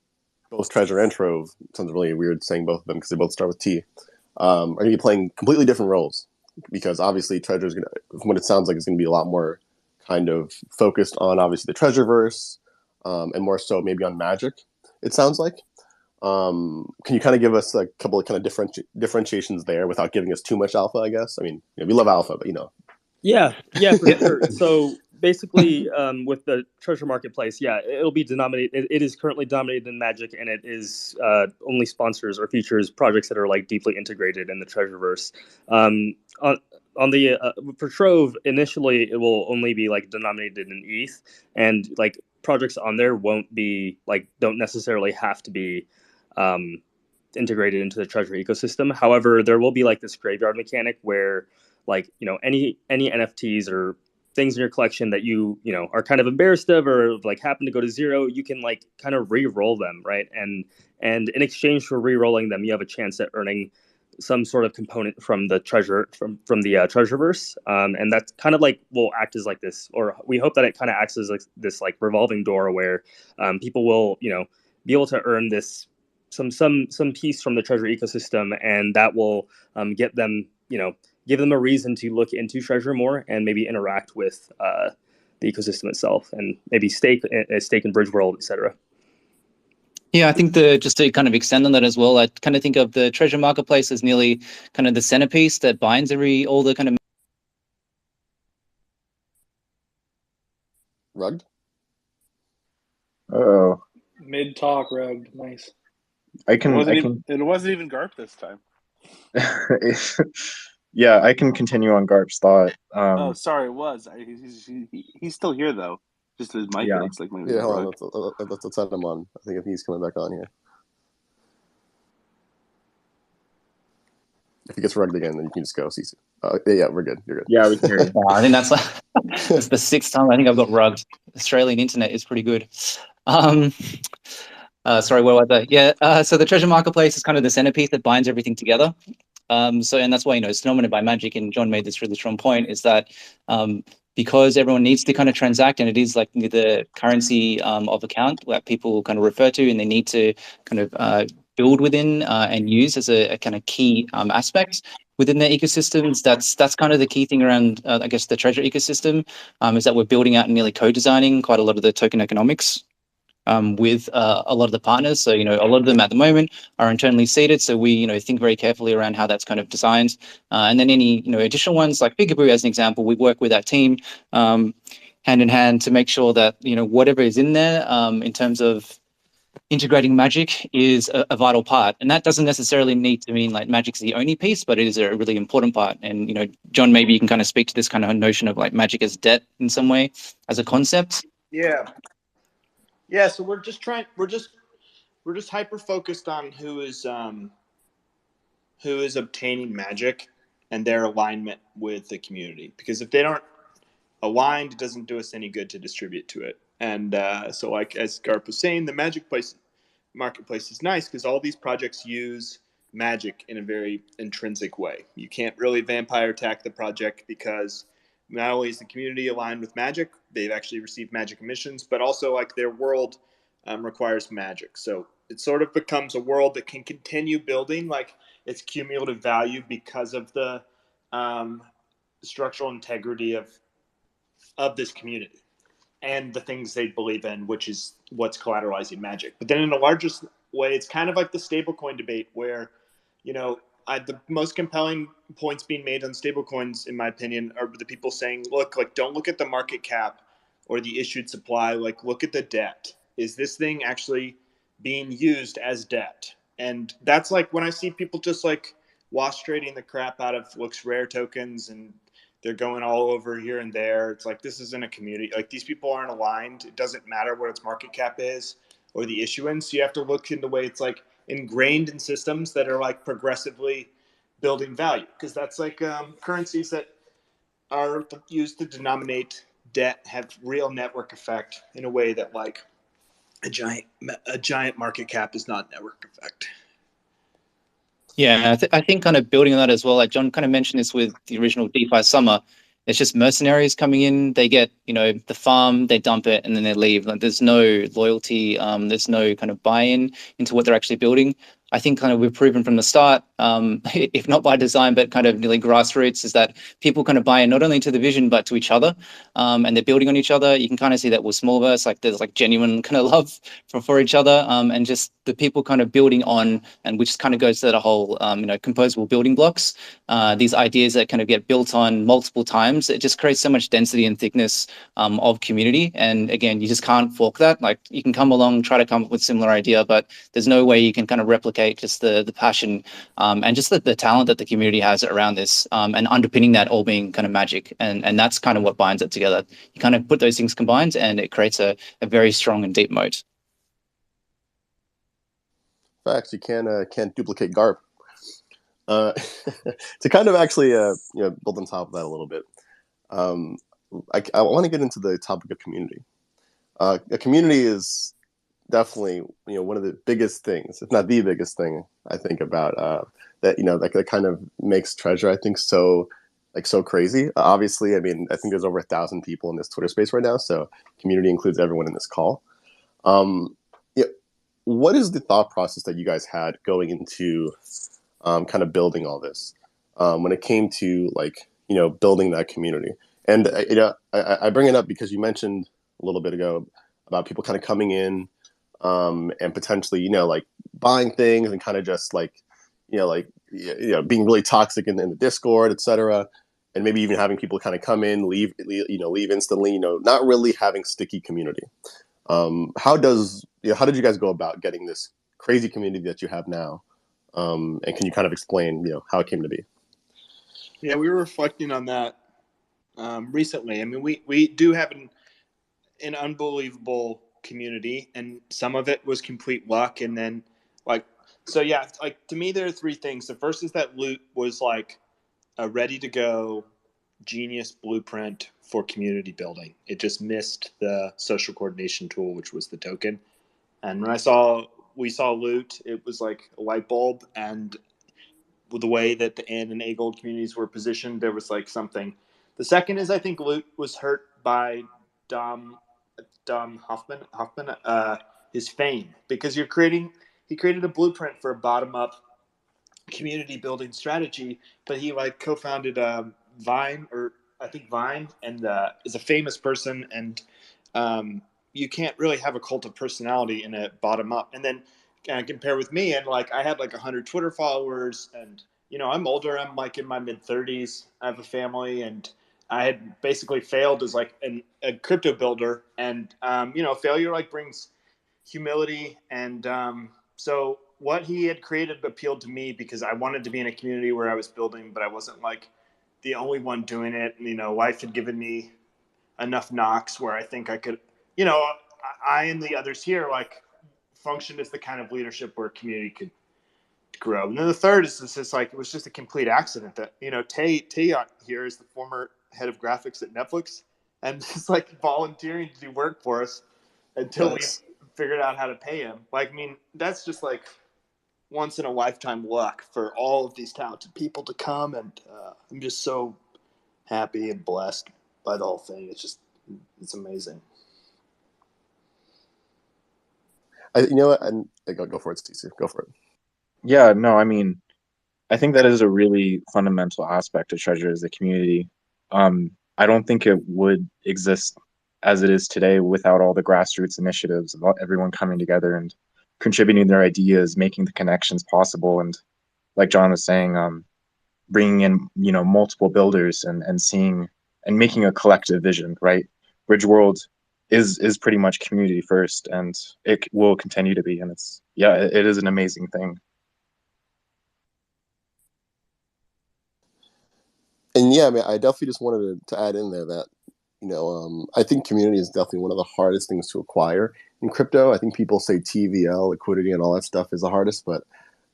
both Treasure and Trove, sounds really weird saying both of them because they both start with T, are going to be playing completely different roles. Because obviously Treasure is going to, from what it sounds like, is going to be a lot more kind of focused on obviously the Treasureverse, and more so maybe on Magic. It sounds like. Can you kind of give us a couple of kind of differentiations there without giving us too much alpha, I guess? I mean, you know, we love alpha, but, you know.
Yeah, for sure. So basically, with the Treasure marketplace, yeah, it'll be denominated. It is currently dominated in Magic, and it is only sponsors or features projects that are like deeply integrated in the Treasureverse. On the for Trove, initially it will only be like denominated in ETH, and like projects on there don't necessarily have to be integrated into the Treasure ecosystem. However, there will be like this graveyard mechanic where, like, you know, any NFTs or things in your collection that you know are kind of embarrassed of or like happen to go to zero, you can like kind of re-roll them, right? And in exchange for re-rolling them, you have a chance at earning some sort of component from the treasure from the Treasureverse, and that's kind of like will act as like this, or we hope that it kind of acts as like this like revolving door where people will be able to earn this some piece from the Treasure ecosystem, and that will get them give them a reason to look into Treasure more and maybe interact with the ecosystem itself, and maybe stake in Bridge World, etc.
Yeah, I think just to kind of extend on that as well, I kind of think of the Treasure Marketplace as nearly kind of the centerpiece that binds all the kind of.
Rugged?
Oh.
Mid talk, Rugged. Nice.
It wasn't even Garp this time.
Yeah, I can continue on Garp's thought.
Oh, sorry, it was. He's still here though. Just his mic.
Yeah.
Looks like maybe.
Yeah, hold on. Let's send him on. I think if he's coming back on here. If he gets rugged again, then you can just go. Yeah, we're good. You're good.
Yeah, we can hear you.
I think that's that's the 6th time I think I've got rugged. Australian internet is pretty good. Sorry, where was I? Yeah, so the Treasure Marketplace is kind of the centerpiece that binds everything together. And that's why it's dominated by Magic, and John made this really strong point, is that because everyone needs to kind of transact, and it is like the currency of account that people kind of refer to, and they need to kind of build within and use as a kind of key aspect within their ecosystems. That's kind of the key thing around, I guess, the Treasure ecosystem, is that we're building out and nearly co-designing quite a lot of the token economics with a lot of the partners. So, a lot of them at the moment are internally seeded. So we, think very carefully around how that's kind of designed. And then any, additional ones like Peekaboo, as an example, we work with that team hand in hand to make sure that, whatever is in there in terms of integrating Magic is a vital part. And that doesn't necessarily need to mean like Magic's the only piece, but it is a really important part. And, John, maybe you can kind of speak to this kind of notion of like Magic as debt in some way as a concept.
Yeah, so we're just hyper focused on who is obtaining Magic and their alignment with the community. Because if they aren't aligned, it doesn't do us any good to distribute to it. And so, like as Garp was saying, the Magic marketplace is nice because all these projects use Magic in a very intrinsic way. You can't really vampire attack the project because not only is the community aligned with Magic, they've actually received Magic emissions, but also like their world requires Magic. So it sort of becomes a world that can continue building like its cumulative value because of the structural integrity of this community and the things they believe in, which is what's collateralizing Magic. But then in a larger way, it's kind of like the stablecoin debate where, the most compelling points being made on stablecoins, in my opinion, are the people saying, look, like, don't look at the market cap or the issued supply. Like, look at the debt. Is this thing actually being used as debt? And that's like when I see people just like wash-trading the crap out of Looks Rare tokens and they're going all over here and there. It's like, this isn't a community. Like, these people aren't aligned. It doesn't matter what its market cap is or the issuance. You have to look in the way it's like ingrained in systems that are like progressively building value, because that's like currencies that are used to denominate debt have real network effect in a way that like a giant market cap is not network effect.
Yeah, I think kind of building on that as well, like John kind of mentioned this with the original DeFi Summer, it's just mercenaries coming in, they get, the farm, they dump it, and then they leave. Like, there's no loyalty, there's no kind of buy-in into what they're actually building. I think kind of we've proven from the start, if not by design, but kind of nearly grassroots, is that people kind of buy in not only to the vision, but to each other, and they're building on each other. You can kind of see that with Smallverse, like there's like genuine kind of love for each other, and just the people kind of building on, and which kind of goes to the whole, composable building blocks, these ideas that kind of get built on multiple times. It just creates so much density and thickness of community. And again, you just can't fork that. Like, you can come along, try to come up with similar idea, but there's no way you can kind of replicate just the passion and just the talent that the community has around this, and underpinning that all being kind of Magic. And that's kind of what binds it together. You kind of put those things combined and it creates a very strong and deep moat.
Facts. You can't duplicate Garp. To kind of actually build on top of that a little bit, I want to get into the topic of community. A community is definitely one of the biggest things, if not the biggest thing, I think about that that kind of makes Treasure, I think, so crazy. Obviously, I mean, I think there's over 1,000 people in this Twitter space right now, so community includes everyone in this call. Yeah, what is the thought process that you guys had going into kind of building all this when it came to building that community? And I bring it up because you mentioned a little bit ago about people kind of coming in and potentially buying things and kind of just being really toxic in the Discord, etc. And maybe even having people kind of come in, leave instantly, not really having sticky community. How did you guys go about getting this crazy community that you have now? And can you kind of explain, how it came to be?
Yeah, we were reflecting on that recently. I mean, we do have an unbelievable community, and some of it was complete luck. And then to me, there are three things. The first is that Loot was like a ready to go genius blueprint for community building. It just missed the social coordination tool, which was the token. And when we saw Loot, it was like a light bulb. And with the way that the N and A Gold communities were positioned, there was like something. The second is I think Loot was hurt by Dom Hoffman, his fame, because he created a blueprint for a bottom up community building strategy, but he co-founded Vine, or I think Vine, and is a famous person, and you can't really have a cult of personality in a bottom up. And then compare with me, and I had 100 Twitter followers, and I'm older, I'm in my mid-30s, I have a family, and I had basically failed as a crypto builder, and failure brings humility, and so what he had created appealed to me because I wanted to be in a community where I was building, but I wasn't the only one doing it. And, life had given me enough knocks where I think I could, I and the others here functioned as the kind of leadership where a community could grow. And then the third is just it was just a complete accident that, Tay here is the former head of graphics at Netflix, and just volunteering to do work for us until we figured out how to pay him. That's just once in a lifetime luck for all of these talented people to come, and I'm just so happy and blessed by the whole thing. It's amazing.
You know what? And go for it, Stacey. Go for it.
Yeah, no, I mean, I think that is a really fundamental aspect of Treasure as a community. I don't think it would exist as it is today without all the grassroots initiatives, about everyone coming together and contributing their ideas, making the connections possible, and like John was saying, bringing in multiple builders and seeing and making a collective vision. Right, Bridge World is pretty much community first, and it will continue to be, and it is an amazing thing.
And yeah, I mean, I definitely just wanted to add in there that I think community is definitely one of the hardest things to acquire in crypto. I think people say TVL, liquidity, and all that stuff is the hardest, but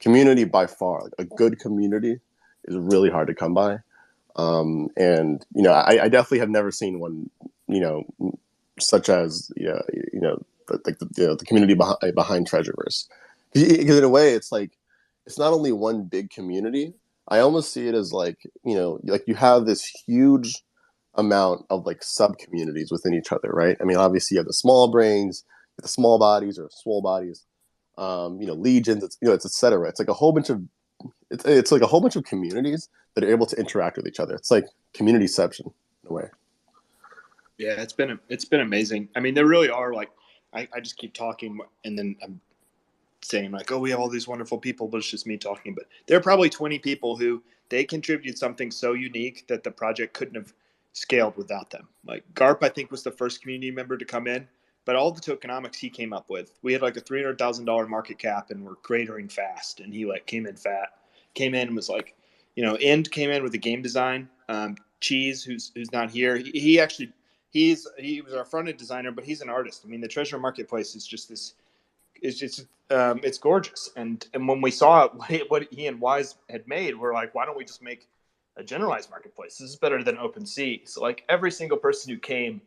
community by far, a good community, is really hard to come by. And I definitely have never seen one, such as the community behind Treasureverse. Because in a way, it's it's not only one big community. I almost see it as you have this huge amount of sub communities within each other, right? I mean, obviously you have the small brains, the small bodies or swole bodies, legions, it's etc. It's a whole bunch of it's a whole bunch of communities that are able to interact with each other. It's like communityception in a way.
Yeah, it's been amazing. I mean, there really are I just keep talking, and then I'm saying oh, we have all these wonderful people, but it's just me talking. But there are probably 20 people who they contribute something so unique that the project couldn't have scaled without them. Garp, I think, was the first community member to come in, but all the tokenomics he came up with, we had a $300,000 market cap, and we're cratering fast. And he came in and was End came in with the game design. Cheese, who's not here, he was our front end designer, but he's an artist. I mean, the Treasure Marketplace is just this. It's gorgeous, and when we saw what he and Wise had made, we're why don't we just make a generalized marketplace? This is better than OpenSea. So every single person who came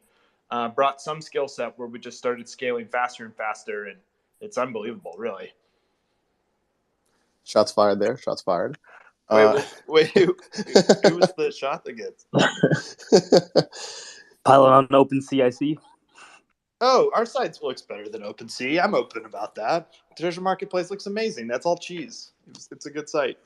brought some skill set where we just started scaling faster and faster, and
It's unbelievable, really.
Shots fired there. Shots fired.
Wait, who was the shot against?
Pilot on OpenCIC.
Oh, our site looks better than OpenSea. I'm open about that. Treasure Marketplace looks amazing. That's all cheese. It's a good site.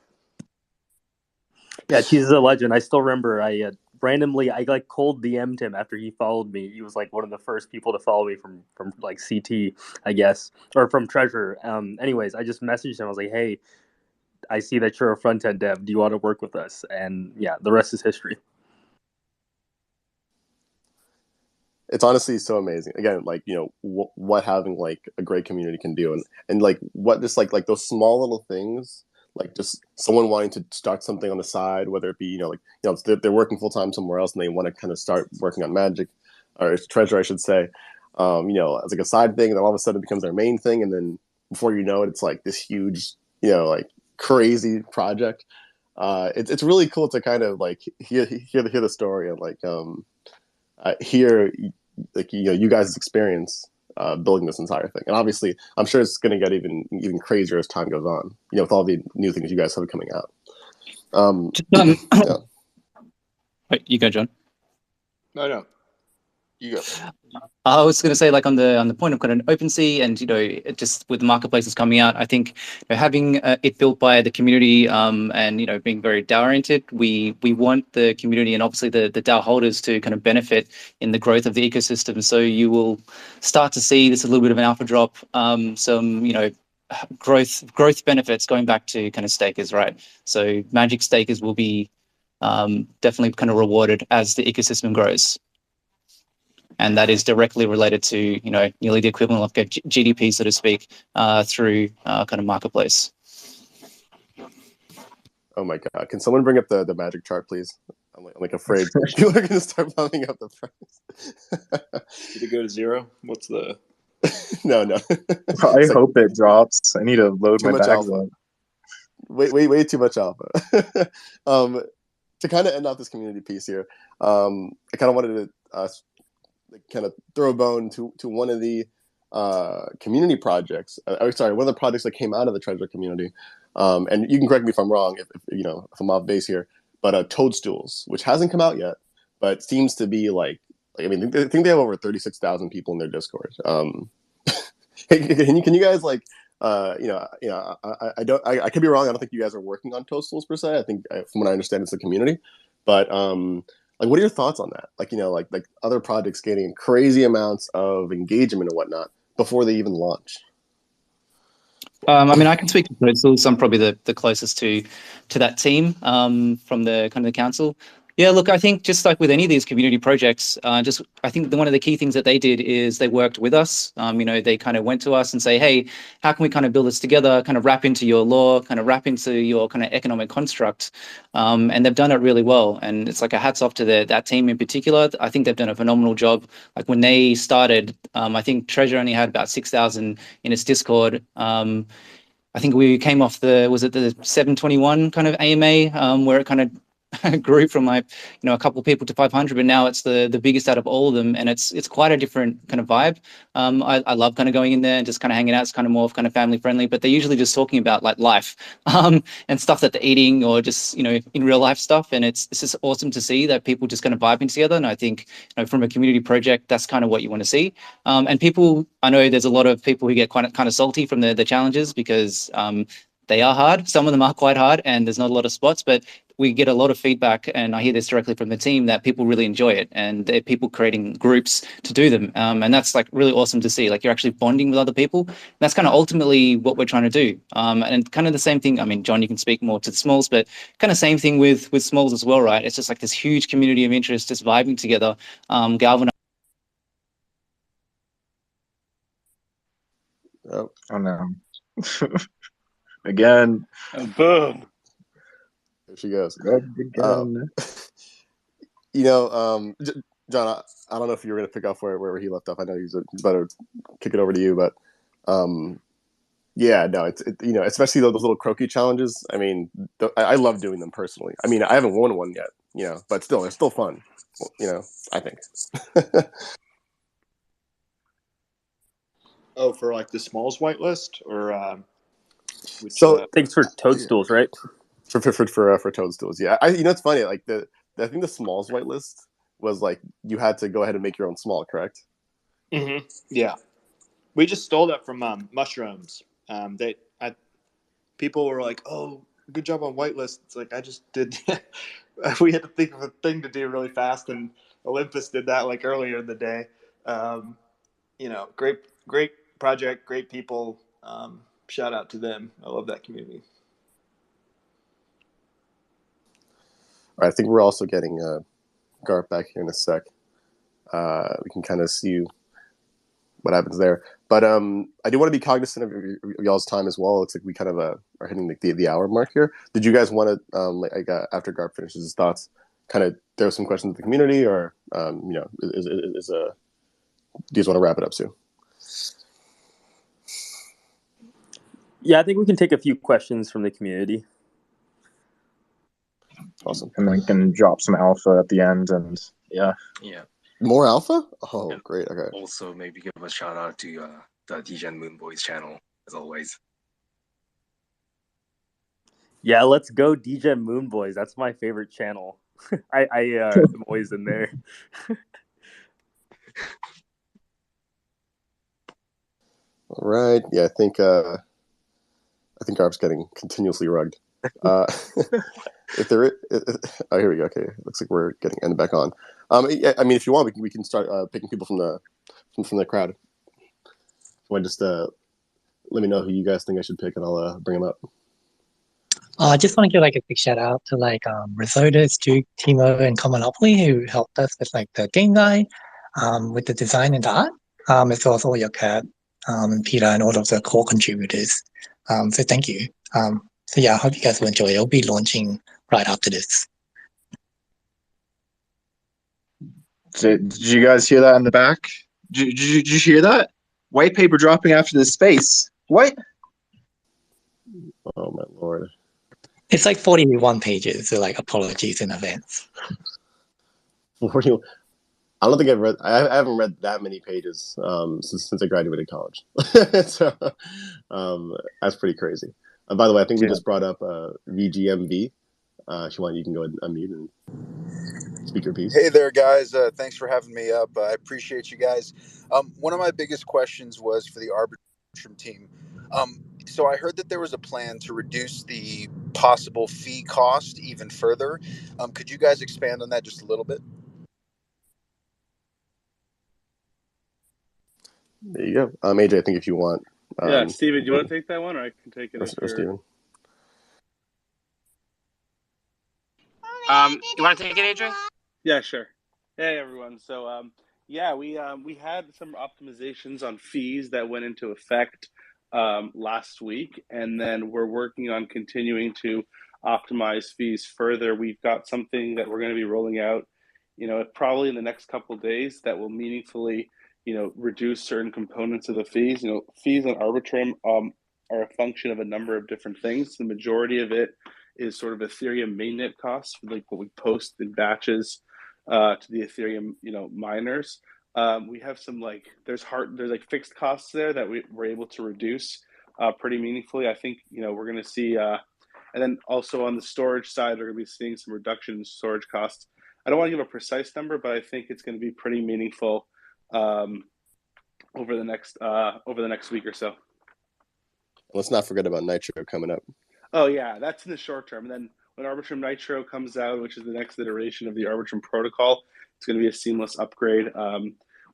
Yeah, Cheese is a legend. I still remember I randomly like cold DM'd him after he followed me. He was like one of the first people to follow me from like CT, I guess, or from Treasure. Anyways, I just messaged him. I was like, hey, I see that you're a front end dev. Do you want to work with us? And yeah, the rest is history.
It's honestly so amazing. Again, like, you know, what having like a great community can do, and like what just like those small little things, like just someone wanting to start something on the side, whether it be, you know, they're working full time somewhere else and they want to kind of start working on Magic or Treasure, I should say, you know, as like a side thing, and then all of a sudden it becomes their main thing, and then before you know it, it's like this huge, you know, like crazy project. It's really cool to kind of like hear the story and like hear like, you know, you guys' experience building this entire thing. And obviously I'm sure it's going to get even crazier as time goes on, you know, with all the new things you guys have coming out.
Yeah. Wait, you go, John.
No, you go.
I was going to say, like on the point of kind of OpenSea, and you know, just with the marketplaces coming out, I think, you know, having it built by the community, and you know, being very DAO oriented, we want the community and obviously the DAO holders to kind of benefit in the growth of the ecosystem. So you will start to see this a little bit of an alpha drop, some, you know, growth benefits going back to kind of stakers, right? So Magic stakers will be definitely kind of rewarded as the ecosystem grows. And that is directly related to, you know, nearly the equivalent of GDP, so to speak, through kind of marketplace.
Oh my God! Can someone bring up the Magic chart, please? I'm like afraid people are going to start bumping up the price.
Did it go to zero? What's the?
No.
I hope it drops. I need to load
too
my
much
bags
alpha.
up.
Way too much alpha. To kind of end off this community piece here, I kind of wanted to kind of throw a bone to one of the community projects. Sorry, one of the projects that came out of the Treasure community. And you can correct me if I'm wrong, if you know, if I'm off base here. But Toadstools, which hasn't come out yet, but seems to be like I mean, I think they have over 36,000 people in their Discord. Can you guys like? I could be wrong. I don't think you guys are working on Toadstools per se. I think, from what I understand, it's the community. But like, what are your thoughts on that? Like, you know, like other projects getting crazy amounts of engagement and whatnot before they even launch.
I mean, I can speak to Toadstools. I'm probably the closest to that team from the kind of the council. Yeah, look, I think just like with any of these community projects, I think one of the key things that they did is they worked with us. You know, they kind of went to us and say, hey, how can we kind of build this together, kind of wrap into your law, kind of wrap into your kind of economic construct. And they've done it really well. And it's like a hats off to that team in particular. I think they've done a phenomenal job. Like when they started, I think Treasure only had about 6,000 in its Discord. I think we came off the 721 kind of AMA, where it kind of grew from like, you know, a couple of people to 500, but now it's the biggest out of all of them, and it's quite a different kind of vibe. I love kind of going in there and just kind of hanging out. It's kind of more of kind of family friendly, but they're usually just talking about like life and stuff that they're eating, or just, you know, in real life stuff. And it's just awesome to see that people just kind of vibing together. And I think, you know, from a community project, that's kind of what you want to see. And people, I know there's a lot of people who get kind of salty from the challenges because they are hard. Some of them are quite hard, and there's not a lot of spots, but we get a lot of feedback, and I hear this directly from the team, that people really enjoy it, and they're people creating groups to do them. And that's like really awesome to see. Like, you're actually bonding with other people. And that's kind of ultimately what we're trying to do. And kind of the same thing. I mean, John, you can speak more to the Smalls, but kind of same thing with Smalls as well, right? It's just like this huge community of interest, just vibing together, galvanizing.
Oh no. Again.
Boom.
There she goes.
Again.
You know, John, I don't know if you were going to pick up where he left off. I know he's better kick it over to you, but yeah, no, it's you know, especially those little croaky challenges. I mean, I love doing them personally. I mean, I haven't won one yet, you know, but still, it's still fun. You know, I think.
Oh, for like the Smalls whitelist, or which?
So
Thanks for Toadstools, right?
For Toadstools, yeah. It's funny. Like I think the Smalls whitelist was like you had to go ahead and make your own small, correct?
Mm-hmm. Yeah, we just stole that from Mushrooms. People were like, "Oh, good job on whitelist." It's like I just did. We had to think of a thing to do really fast, and Olympus did that like earlier in the day. Great project, great people. Shout out to them. I love that community.
All right, I think we're also getting Garp back here in a sec. We can kind of see what happens there. But I do want to be cognizant of y'all's time as well. It looks like we kind of are hitting the hour mark here. Did you guys want to, after Garp finishes his thoughts, kind of throw some questions to the community, or do you just want to wrap it up soon?
Yeah, I think we can take a few questions from the community.
Awesome.
And then can drop some alpha at the end, and yeah.
More alpha? Oh, yeah. Great. Okay.
Also, maybe give a shout out to the DGen Moon Boys channel, as always.
Yeah, let's go DGen Moon Boys. That's my favorite channel. I am always in there.
All right. Yeah, I think Garp's getting continuously rugged. If there is, oh, here we go. Okay, looks like we're getting ended back on. Yeah, I mean, if you want, we can start picking people from the crowd. If you want, just let me know who you guys think I should pick, and I'll bring them up.
I just want to give like a big shout out to like Risotto, Stu, Timo, and Commonopoly who helped us with like the game guide, with the design and the art, as well as all your Kurt, and Peter, and all of the core contributors. So thank you. So yeah, I hope you guys will enjoy it. It'll be launching right after this.
Did you guys hear that in the back? Did you hear that? White paper dropping after this space. What?
Oh my lord.
It's like 41 pages, so like apologies in advance.
41. I don't think I've read. I haven't read that many pages since I graduated college. So that's pretty crazy. By the way, I think we just brought up VGMV. If you want, you can go ahead and unmute and speak your piece.
Hey there, guys. Thanks for having me up. I appreciate you guys. One of my biggest questions was for the Arbitrum team. So I heard that there was a plan to reduce the possible fee cost even further. Could you guys expand on that just a little bit?
There you go. AJ, I think if you want.
Yeah, Steven, do you want to take that one, or I can take it?
Or Steven.
You want to take it, AJ?
Yeah, sure. Hey, everyone. So, yeah, we had some optimizations on fees that went into effect last week, and then we're working on continuing to optimize fees further. We've got something that we're going to be rolling out, probably in the next couple of days that will meaningfully, reduce certain components of the fees. Fees on Arbitrum are a function of a number of different things. The majority of it is sort of Ethereum mainnet costs, like what we post in batches to the Ethereum, miners. We have some there's fixed costs there that we're able to reduce pretty meaningfully. I think we're going to see, and then also on the storage side, we're going to be seeing some reduction in storage costs. I don't want to give a precise number, but I think it's going to be pretty meaningful over the next week or so.
Let's not forget about Nitro coming up.
Oh yeah, that's in the short term. And then when Arbitrum Nitro comes out, which is the next iteration of the Arbitrum protocol, it's going to be a seamless upgrade.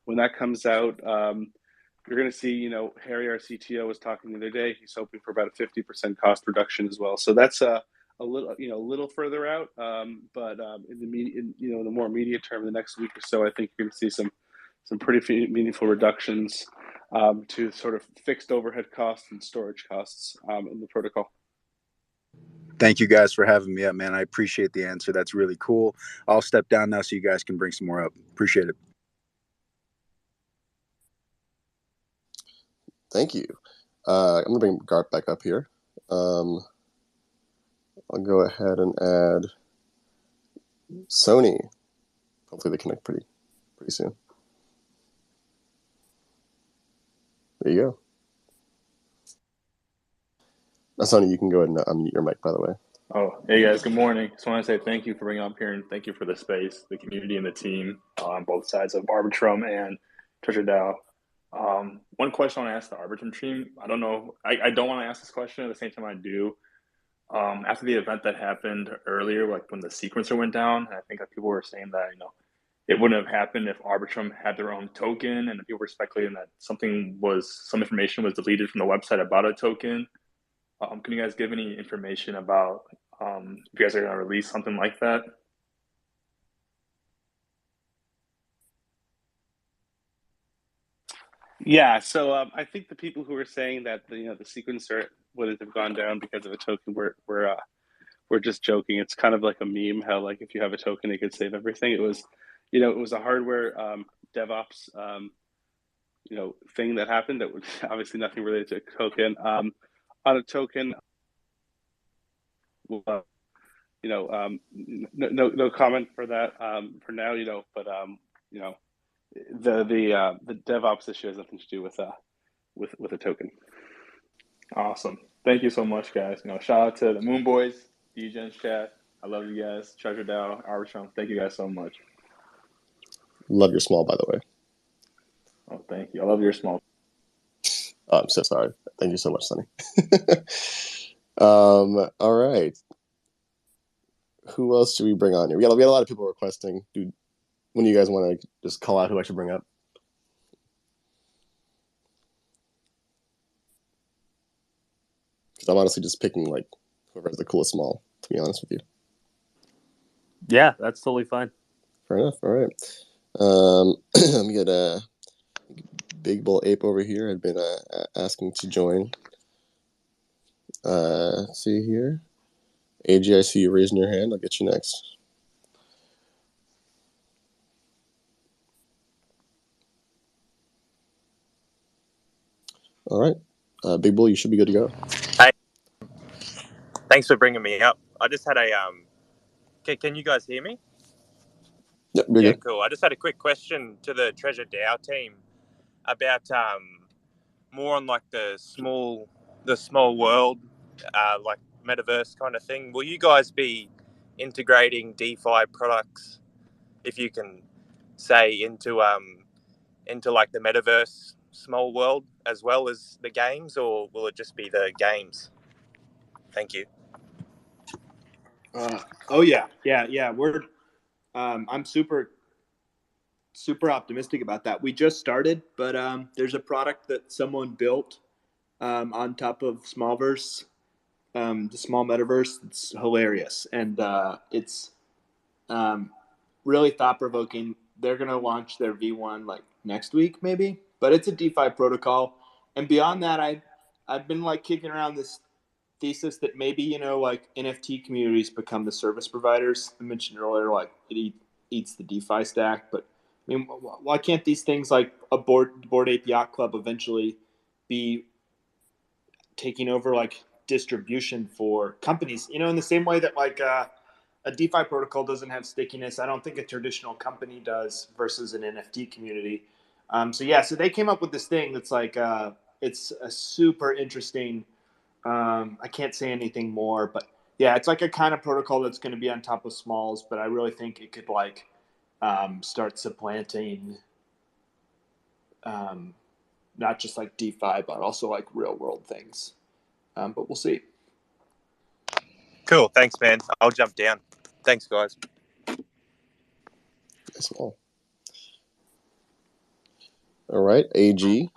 When that comes out, you're going to see, Harry, our CTO, was talking the other day. He's hoping for about a 50% cost reduction as well. So that's a little further out. But in the more immediate term, the next week or so, I think you're going to see some pretty meaningful reductions to sort of fixed overhead costs and storage costs in the protocol.
Thank you guys for having me up, man. I appreciate the answer. That's really cool. I'll step down now so you guys can bring some more up. Appreciate it.
Thank you. I'm going to bring Garp back up here. I'll go ahead and add Sony. Hopefully they connect pretty soon. There you go. Sonny, you can go ahead and unmute your mic, by the way.
Oh, hey guys, good morning. Just want to say thank you for bringing up here and thank you for the space, the community, and the team on both sides of Arbitrum and Treasure DAO. One question I want to ask the Arbitrum team. I don't know. I don't want to ask this question. At the same time, I do. After the event that happened earlier, like when the sequencer went down, I think that people were saying that it wouldn't have happened if Arbitrum had their own token, and people were speculating that some information was deleted from the website about a token. Can you guys give any information about if you guys are going to release something like that?
Yeah, so I think the people who were saying that the sequencer wouldn't have gone down because of a token we're just joking. It's kind of like a meme how like if you have a token, it could save everything. It was, it was a hardware DevOps thing that happened that was obviously nothing related to a token. On a token, no comment for that for now. But the DevOps issue has nothing to do with a token.
Awesome. Thank you so much, guys. Shout out to the Moon Boys, DGen's chat. I love you guys. Treasure DAO, Arbitrum. Thank you guys so much.
Love your small, by the way.
Oh, thank you. I love your small.
Oh, I'm so sorry. Thank you so much, Sonny. All right. Who else should we bring on here? We got a lot of people requesting. Dude, when do you guys want to just call out who I should bring up? Because I'm honestly just picking like whoever has the coolest small, to be honest with you.
Yeah, that's totally fine.
Fair enough. All right. Let me get Big Bull Ape over here. Had been asking to join. See here. AG, I see you raising your hand. I'll get you next. All right. Big Bull, you should be good to go.
Hey, thanks for bringing me up. I just had a can you guys hear me?
Yep,
Yeah,
good.
cool. I just had a quick question to the Treasure DAO team about more on like the small world, like metaverse kind of thing. Will you guys be integrating DeFi products, if you can say, into like the metaverse small world as well as the games, or will it just be the games? Thank you.
Oh yeah. We're I'm super optimistic about that. We just started, but there's a product that someone built on top of Smallverse, the small metaverse. It's hilarious, and it's really thought-provoking. They're going to launch their V1 like next week maybe, but it's a DeFi protocol. And beyond that, I've been like kicking around this thesis that maybe, like NFT communities become the service providers. I mentioned earlier, like it eats the DeFi stack, but I mean, why can't these things like a Bored Ape Yacht Club eventually be taking over like distribution for companies? In the same way that like a DeFi protocol doesn't have stickiness, I don't think a traditional company does versus an NFT community. So they came up with this thing that's like it's a super interesting. I can't say anything more, but yeah, it's like a kind of protocol that's going to be on top of Smalls, but I really think it could like start supplanting not just like DeFi, but also like real world things. But we'll see.
Cool. Thanks, man. I'll jump down. Thanks, guys.
That's all. All right, AG.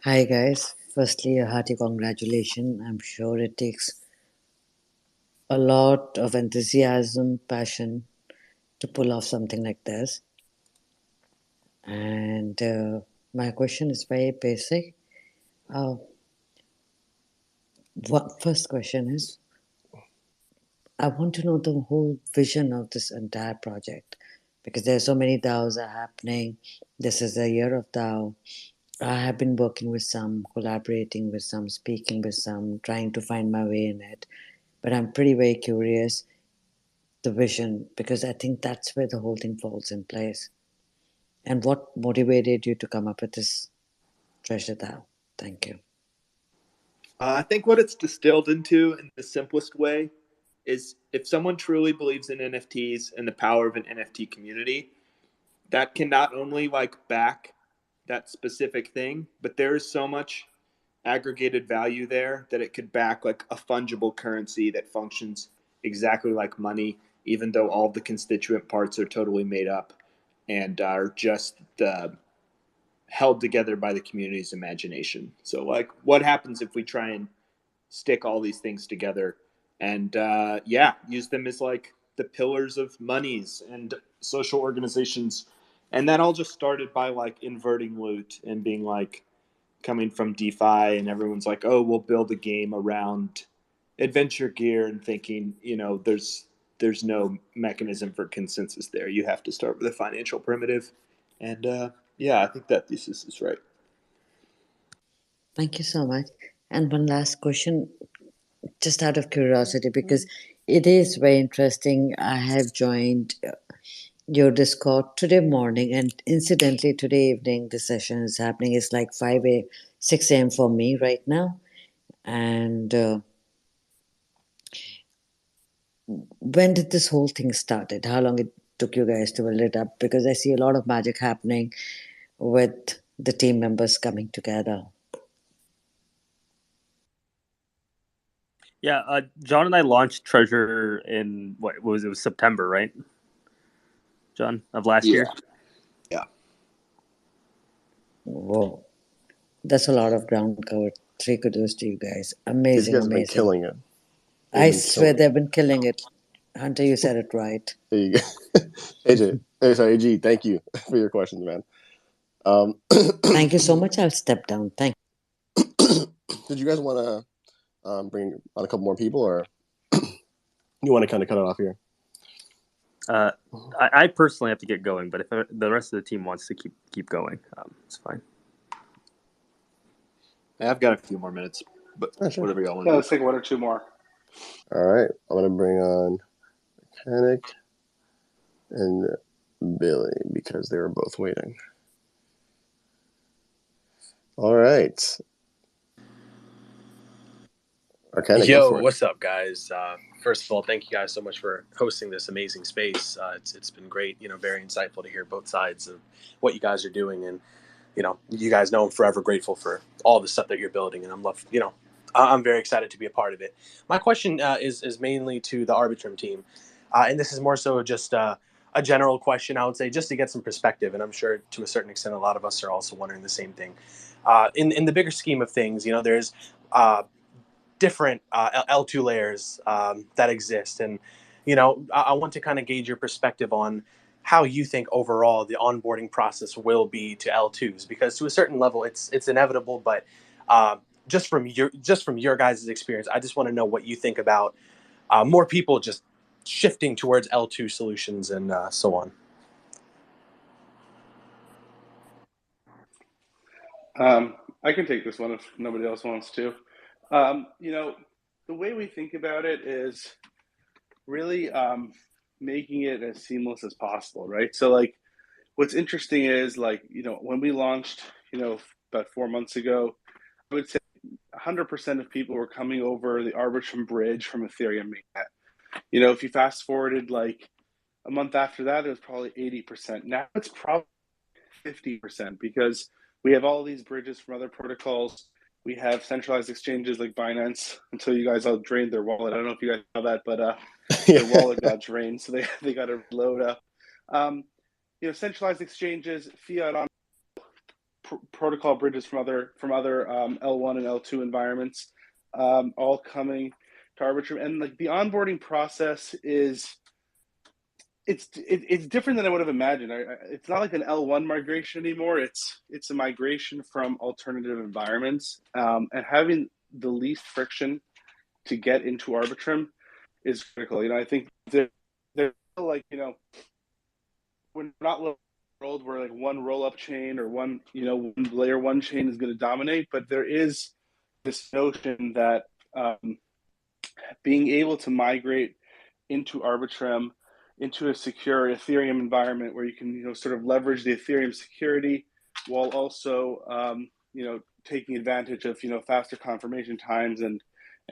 Hi, guys. Firstly, a hearty congratulations. I'm sure it takes a lot of enthusiasm, passion to pull off something like this. And my question is very basic. First question is, I want to know the whole vision of this entire project, because there are so many DAOs are happening. This is the year of DAO. I have been working with some, collaborating with some, speaking with some, trying to find my way in it. But I'm very curious, the vision, because I think that's where the whole thing falls in place. And what motivated you to come up with this Treasure DAO? Thank you.
I think what it's distilled into in the simplest way is if someone truly believes in NFTs and the power of an NFT community, that can not only like back that specific thing, but there is so much aggregated value there that it could back like a fungible currency that functions exactly like money, even though all the constituent parts are totally made up and are just held together by the community's imagination. So like what happens if we try and stick all these things together and use them as like the pillars of monies and social organizations. And that all just started by like inverting loot and being like coming from DeFi, and everyone's like, oh, we'll build a game around adventure gear, and thinking, there's no mechanism for consensus there. You have to start with a financial primitive. And I think that thesis is right.
Thank you so much. And one last question, just out of curiosity, because it is very interesting. I have joined your Discord today morning, and incidentally, today evening, the session is happening. It's like 6 a.m. for me right now. And when did this whole thing started? How long it took you guys to build it up? Because I see a lot of magic happening with the team members coming together.
Yeah, John and I launched Treasure in it was September, right? John, of last year.
Yeah.
Whoa, that's a lot of ground covered. 3 kudos to you guys.
These
Amazing,
guys have been
amazing.
killing it.
I swear they've been killing it. Hunter, you said it right.
There you go. AG, thank you for your questions, man.
Thank you so much. I'll step down. Thank
you. Did you guys want to bring on a couple more people, or you want to kind of cut it off here?
I personally have to get going, but if the rest of the team wants to keep going, it's fine.
I've got a few more minutes, but
sure.
Whatever y'all want
Yeah,
to do.
let's take 1 or 2 more.
All right, I'm gonna bring on Mechanic and Billy because they were both waiting. All right. Mechanic,
Yo, what's up, guys? First of all, thank you guys so much for hosting this amazing space. It's been great, very insightful to hear both sides of what you guys are doing, and you guys know I'm forever grateful for all the stuff that you're building, and I'm very excited to be a part of it. My question is mainly to the Arbitrum team, and this is more so just a general question, I would say, just to get some perspective, and I'm sure to a certain extent a lot of us are also wondering the same thing. In the bigger scheme of things, there's different L2 layers that exist, and I want to kind of gauge your perspective on how you think overall the onboarding process will be to L2s, because to a certain level it's inevitable, but just from your guys' experience, I just want to know what you think about more people just shifting towards L2 solutions and so on.
I can take this one if nobody else wants to. The way we think about it is really making it as seamless as possible, right? So like, what's interesting is when we launched, about 4 months ago, I would say 100% of people were coming over the Arbitrum bridge from Ethereum mainnet. If you fast forwarded like a month after that, it was probably 80%. Now it's probably 50% because we have all these bridges from other protocols. We have centralized exchanges like Binance until you guys all drained their wallet. I don't know if you guys know that, but their wallet got drained, so they got to load up. Centralized exchanges, fiat on protocol bridges from other L1 and L2 environments, all coming to Arbitrum, and like the onboarding process is. It's different than I would have imagined. It's not like an L1 migration anymore. It's a migration from alternative environments, and having the least friction to get into Arbitrum is critical. I think they're like we're not a world where like one roll-up chain or one one layer one chain is going to dominate, but there is this notion that being able to migrate into Arbitrum, into a secure Ethereum environment where you can sort of leverage the Ethereum security while also taking advantage of faster confirmation times and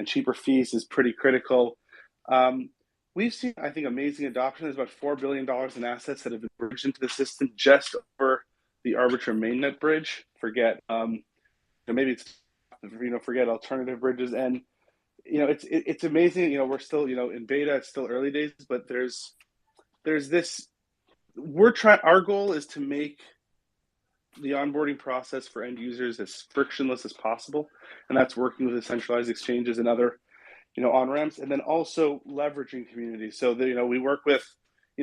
cheaper fees is pretty critical. We've seen, I think, amazing adoption. There's about $4 billion in assets that have been bridged into the system just over the Arbitrum mainnet bridge. Forget maybe it's forget alternative bridges, and it's amazing. We're still in beta. It's still early days, but there's this. Our goal is to make the onboarding process for end users as frictionless as possible, and that's working with the centralized exchanges and other on-ramps, and then also leveraging communities. So that, we work with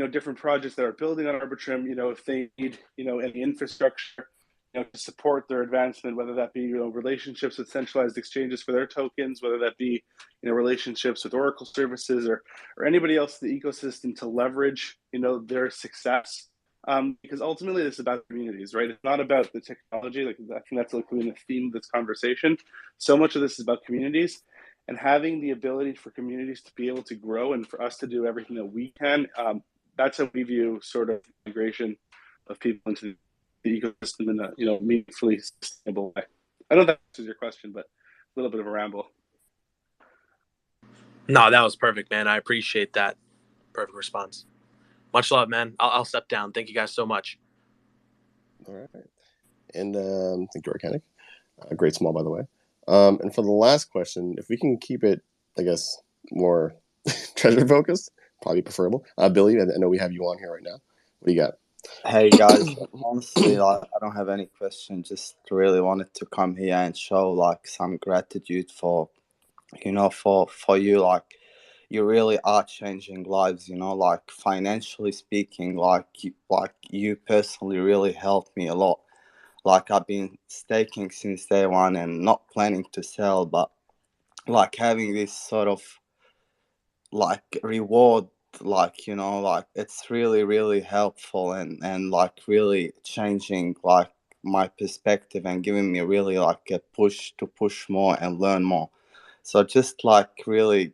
different projects that are building on Arbitrum, if they need any infrastructure to support their advancement, whether that be relationships with centralized exchanges for their tokens, whether that be relationships with Oracle services or anybody else in the ecosystem to leverage their success. Because ultimately this is about communities, right? It's not about the technology. Like, I think that's like the theme of this conversation. So much of this is about communities and having the ability for communities to be able to grow and for us to do everything that we can. That's how we view sort of migration of people into the ecosystem in a meaningfully sustainable way. I don't know if that answers your question, but a little bit of a ramble.
No, that was perfect, man. I appreciate that. Perfect response. Much love, man. I'll step down. Thank you guys so much.
All right. And thank you, Organic. Great small, by the way. And for the last question, if we can keep it, I guess, more treasure focused, probably preferable. Billy, I know we have you on here right now. What do you got?
Hey guys, honestly, I don't have any question. Just really wanted to come here and show some gratitude for for you. You really are changing lives. Financially speaking, you personally really helped me a lot. I've been staking since day one and not planning to sell, but having this sort of reward, it's really helpful and really changing my perspective and giving me really a push to push more and learn more. So just really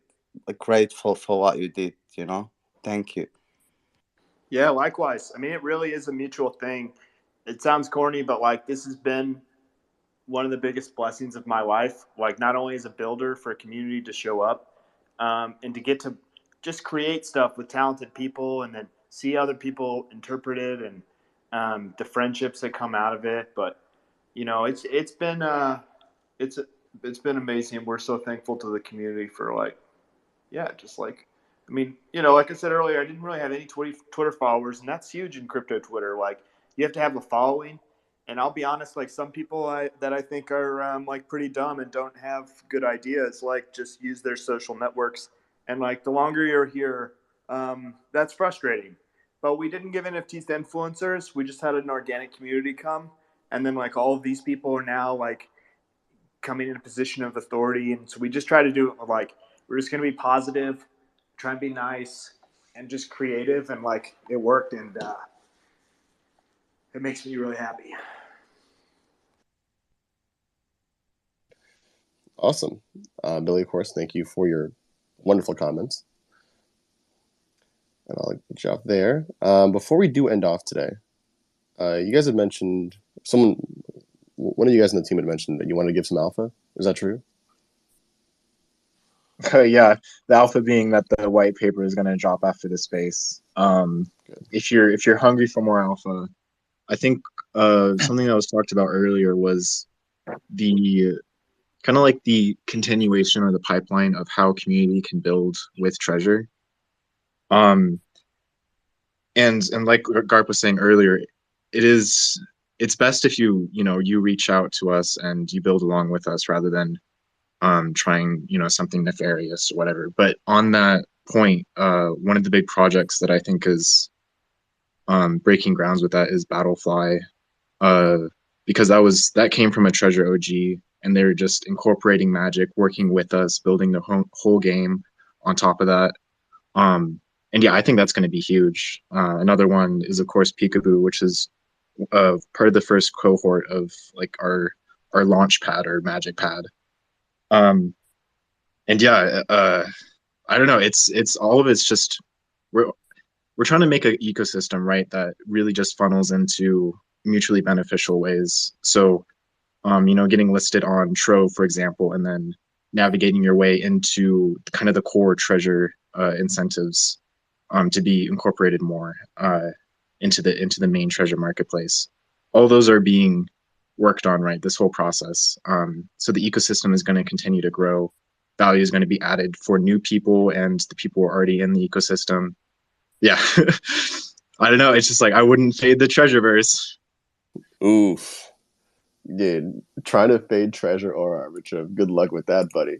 grateful for what you did. Thank you.
Yeah, likewise. I mean, it really is a mutual thing. It sounds corny, but this has been one of the biggest blessings of my life. Not only as a builder for a community to show up and to get to just create stuff with talented people and then see other people interpret it and the friendships that come out of it. But it's been amazing. We're so thankful to the community for like I said earlier, I didn't really have any Twitter followers, and that's huge in crypto Twitter. You have to have a following, and I'll be honest, some people that I think are pretty dumb and don't have good ideas, just use their social networks. And the longer you're here, that's frustrating. But we didn't give NFTs to influencers. We just had an organic community come. And then all of these people are now coming in a position of authority. And so we just try to do we're just going to be positive, try and be nice and just creative. And it worked. And it makes me really happy.
Awesome. Billy, of course, thank you for your wonderful comments. And I'll get you off there. Before we do end off today, you guys had mentioned one of you guys in the team had mentioned that you wanted to give some alpha. Is that true?
Yeah, the alpha being that the white paper is going to drop after the space. If you're hungry for more alpha, I think something that was talked about earlier was the kind of the continuation or the pipeline of how community can build with treasure. And like Garp was saying earlier, it's best if you reach out to us and you build along with us rather than trying something nefarious or whatever. But on that point, one of the big projects that I think is breaking grounds with that is Battlefly, because that came from a Treasure OG, and they're just incorporating magic, working with us, building the whole game on top of that. And yeah, I think that's going to be huge. Another one is, of course, Peekaboo, which is part of the first cohort of our launch pad or magic pad. And yeah, I don't know. It's all of it's just we're trying to make an ecosystem, right, that really just funnels into mutually beneficial ways. So getting listed on Trove, for example, and then navigating your way into kind of the core treasure incentives to be incorporated more into the main treasure marketplace. All those are being worked on, right? This whole process. So the ecosystem is going to continue to grow. Value is going to be added for new people and the people who are already in the ecosystem. Yeah. I don't know. It's just like I wouldn't fade the Treasureverse.
Oof. Dude, trying to fade treasure or Arbitrum. Good luck with that, buddy.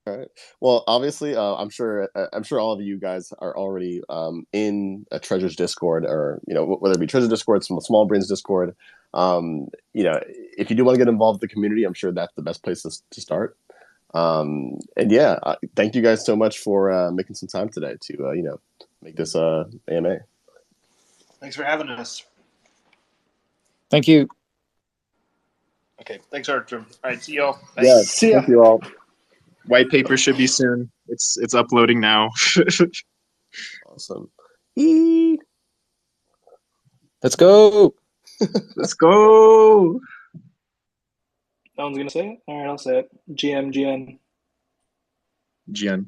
All right. Well, obviously, I'm sure all of you guys are already in a Treasure's Discord, or whether it be Treasure Discord, Small Brains Discord. If you do want to get involved with the community, I'm sure that's the best place to start. And yeah, thank you guys so much for making some time today to make this AMA.
Thanks for having us.
Thank you.
Okay, thanks, Arthur. All right, see y'all.
Yeah,
See ya.
thank you all. White paper should be soon. It's uploading now.
Awesome.
Let's go.
Let's go.
No one's gonna say it. All right, I'll say it. GM.
GN.